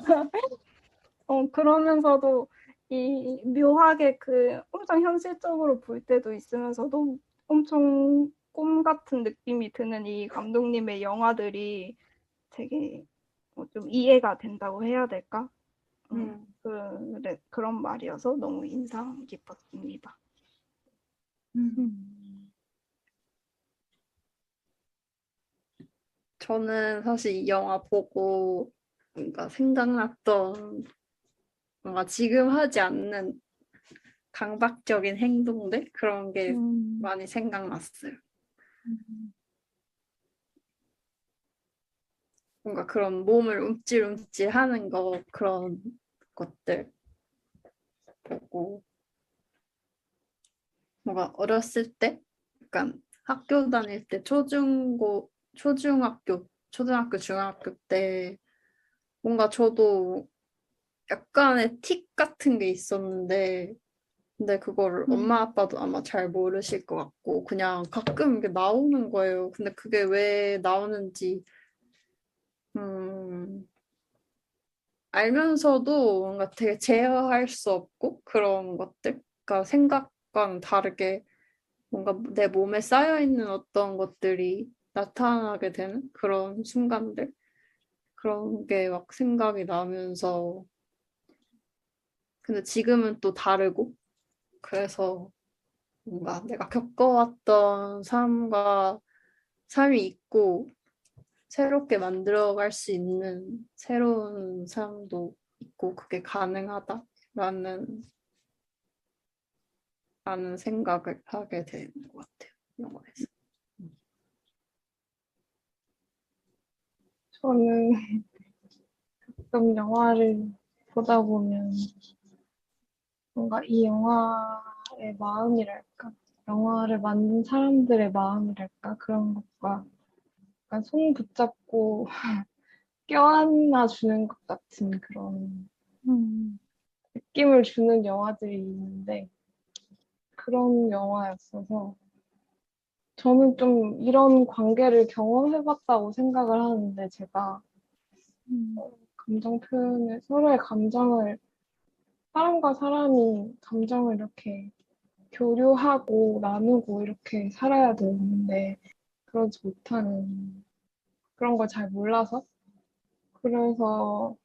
그러면서도 이 묘하게 그 엄청 현실적으로 볼 때도 있으면서도 엄청 꿈 같은 느낌이 드는 이 감독님의 영화들이 되게 좀 이해가 된다고 해야 될까? 그런 말이어서 너무 인상 깊었습니다. 저는 사실 이 영화 보고 뭔가 생각났던 뭔가 지금 하지 않는 강박적인 행동들 그런 게 많이 생각났어요. 뭔가 그런 몸을 움찔움찔 하는 거 그런 것들 보고 뭔가 어렸을 때 약간 학교 다닐 때 초중학교, 중학교 때 뭔가 저도 약간의 틱 같은 게 있었는데, 근데 그거를 엄마 아빠도 아마 잘 모르실 것 같고, 그냥 가끔 이게 나오는 거예요. 근데 그게 왜 나오는지, 음, 알면서도 뭔가 되게 제어할 수 없고 그런 것들, 그러니까 생각과는 다르게 뭔가 내 몸에 쌓여 있는 어떤 것들이 나타나게 되는 그런 순간들, 그런 게 막 생각이 나면서, 근데 지금은 또 다르고, 그래서 뭔가 내가 겪어왔던 삶이 있고, 새롭게 만들어갈 수 있는 새로운 삶도 있고, 그게 가능하다라는 생각을 하게 되는 것 같아요, 영화에서. 저는 가끔 영화를 보다 보면 뭔가 이 영화의 마음이랄까, 영화를 만든 사람들의 마음이랄까, 그런 것과 약간 손 붙잡고 껴안아 주는 것 같은 그런 느낌을 주는 영화들이 있는데, 그런 영화였어서 저는 좀 이런 관계를 경험해봤다고 생각을 하는데, 제가 감정 표현을, 서로의 감정을, 사람과 사람이 감정을 이렇게 교류하고 나누고 이렇게 살아야 되는데, 그러지 못하는, 그런 걸 잘 몰라서, 그래서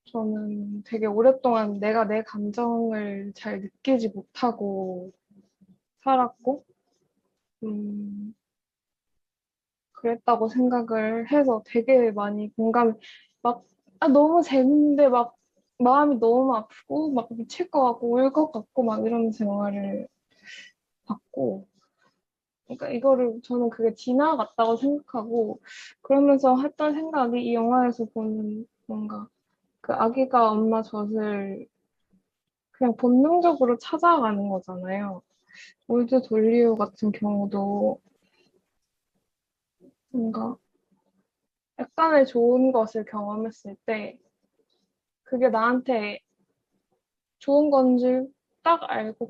저는 되게 오랫동안 내가 내 감정을 잘 느끼지 못하고 살았고, 음, 그랬다고 생각을 해서 되게 많이 막, 너무 재밌는데 막 마음이 너무 아프고, 막 미칠 것 같고, 울 것 같고, 막 이러면서 영화를 봤고, 그러니까 이거를 저는 그게 지나갔다고 생각하고, 그러면서 했던 생각이 이 영화에서 보는 뭔가 그 아기가 엄마 젖을 그냥 본능적으로 찾아가는 거잖아요. 올드 돌리오 같은 경우도 뭔가 약간의 좋은 것을 경험했을 때 그게 나한테 좋은 건지 딱 알고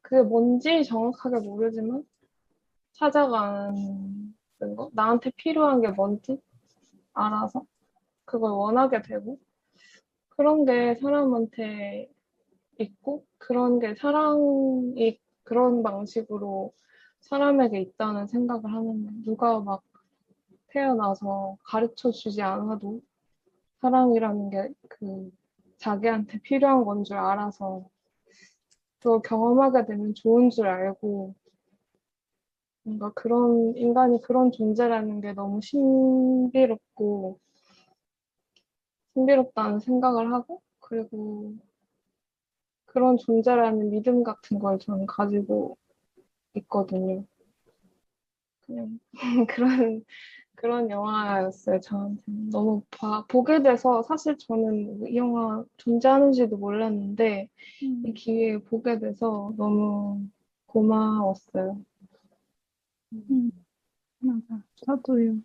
그게 뭔지 정확하게 모르지만 찾아가는 거? 나한테 필요한 게 뭔지 알아서 그걸 원하게 되고 그런 게 사람한테 있고 그런 게 사랑이 그런 방식으로 사람에게 있다는 생각을 하는데 누가 막 태어나서 가르쳐 주지 않아도 사랑이라는 게 자기한테 필요한 건 줄 알아서 그걸 경험하게 되면 좋은 줄 알고 뭔가 그런 인간이 그런 존재라는 게 너무 신비롭다는 생각을 하고 그리고 그런 존재라는 믿음 같은 걸 저는 가지고 있거든요. 그냥 그런 영화였어요, 저한테는. 너무 보게 돼서 사실 저는 이 영화 존재하는지도 몰랐는데 이 기회에 보게 돼서 너무 고마웠어요. 맞아. 저도요.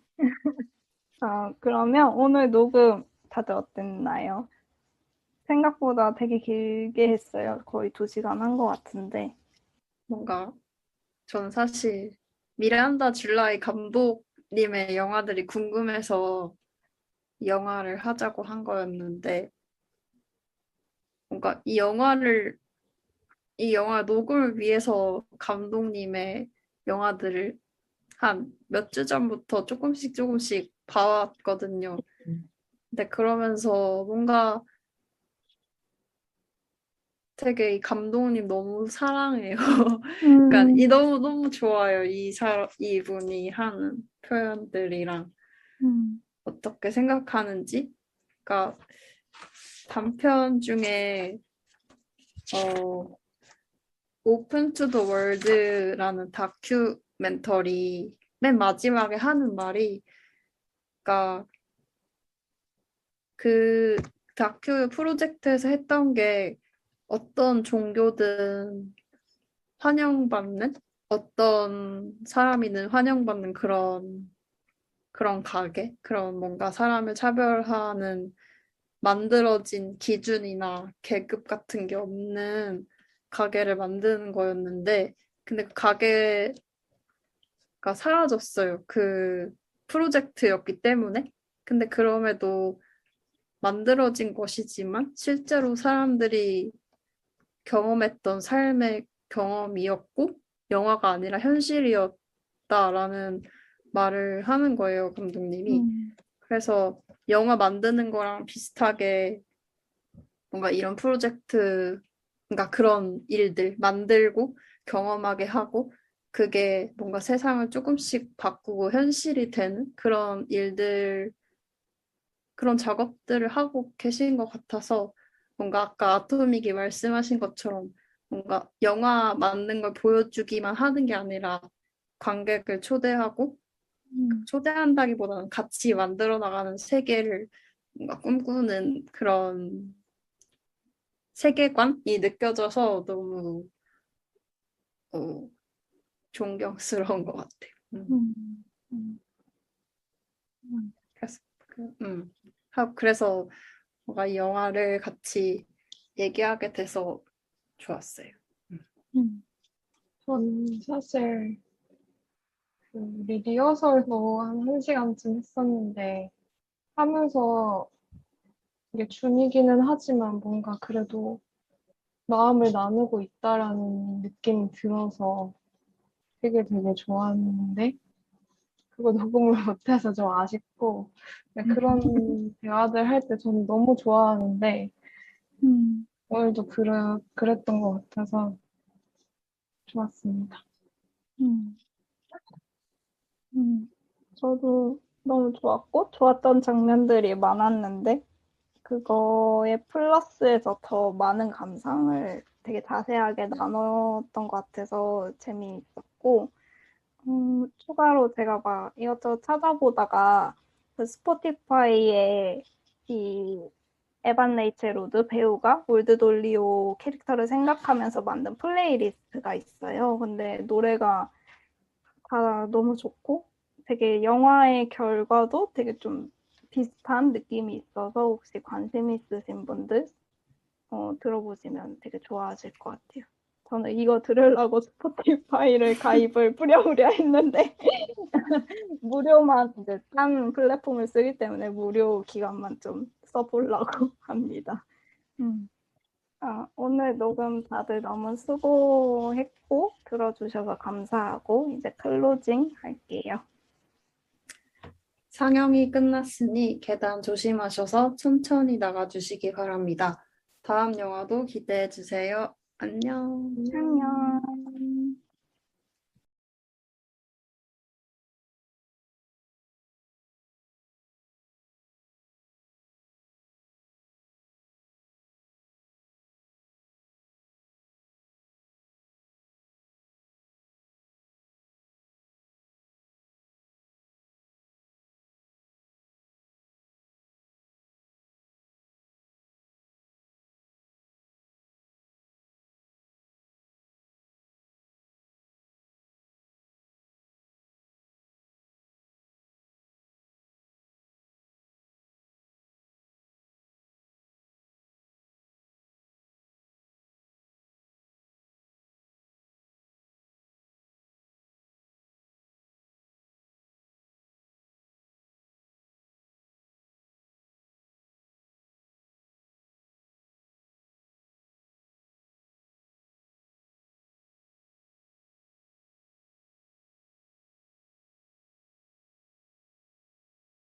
그러면 오늘 녹음 다들 어땠나요? 생각보다 되게 길게 했어요. 거의 2시간 한 것 같은데. 뭔가 저는 사실 미란다 줄라이 감독님의 영화들이 궁금해서 이 영화를 하자고 한 거였는데, 뭔가 이 영화 녹음을 위해서 감독님의 영화들을 한 몇 주 전부터 조금씩 봐왔거든요. 근데 그러면서 뭔가 되게 이 감독님 너무 사랑해요. 그러니까 너무 좋아요. 이분이 하는 표현들이랑 어떻게 생각하는지. 그러니까 단편 중에 어 오픈 투 더 월드라는 다큐멘터리 맨 마지막에 하는 말이, 그러니까 그 다큐 프로젝트에서 했던 게 어떤 종교든 환영받는, 어떤 사람이든 환영받는 그런 가게, 그런 뭔가 사람을 차별하는 만들어진 기준이나 계급 같은 게 없는 가게를 만드는 거였는데, 근데 그 가게가 사라졌어요. 그 프로젝트였기 때문에. 근데 그럼에도 만들어진 것이지만 실제로 사람들이 경험했던 삶의 경험이었고 영화가 아니라 현실이었다라는 말을 하는 거예요, 감독님이. 그래서 영화 만드는 거랑 비슷하게 뭔가 이런 프로젝트, 그러니까 그런 일들 만들고 경험하게 하고 그게 뭔가 세상을 조금씩 바꾸고 현실이 되는 그런 일들, 그런 작업들을 하고 계신 것 같아서 뭔가 아까 아토믹이 말씀하신 것처럼 뭔가 영화 만든 걸 보여주기만 하는 게 아니라 관객을 초대하고 초대한다기보다는 같이 만들어 나가는 세계를 뭔가 꿈꾸는 그런 세계관이 느껴져서 너무 존경스러운 것 같아요. 그래서 그래서 뭔가 이 영화를 같이 얘기하게 돼서 좋았어요. 전 사실 우리 리허설도 한 1시간쯤 했었는데 하면서 이게 준이기는 하지만 뭔가 그래도 마음을 나누고 있다라는 느낌이 들어서 되게 좋았는데 그거 녹음을 못해서 좀 아쉽고 그런 대화들 할 때 저는 너무 좋아하는데 오늘도 그랬던 것 같아서 좋았습니다. 저도 너무 좋았고, 좋았던 장면들이 많았는데, 그거에 플러스해서 더 많은 감상을 되게 자세하게 나눴던 것 같아서 재미있었고, 추가로 제가 막 이것저것 찾아보다가 그 스포티파이에 이 에반 레이첼 로드 배우가 올드 돌리오 캐릭터를 생각하면서 만든 플레이리스트가 있어요. 근데 노래가 다 너무 좋고 되게 영화의 결과도 되게 좀 비슷한 느낌이 있어서 혹시 관심 있으신 분들 들어보시면 되게 좋아하실 것 같아요. 저는 이거 들으려고 스포티파이를 가입을 부랴부랴 했는데 무료만 이제 딴 플랫폼을 쓰기 때문에 무료 기간만 좀 써보려고 합니다. 오늘 녹음 다들 너무 수고했고 들어주셔서 감사하고 이제 클로징 할게요. 상영이 끝났으니 계단 조심하셔서 천천히 나가주시기 바랍니다. 다음 영화도 기대해 주세요. 안녕. 안녕.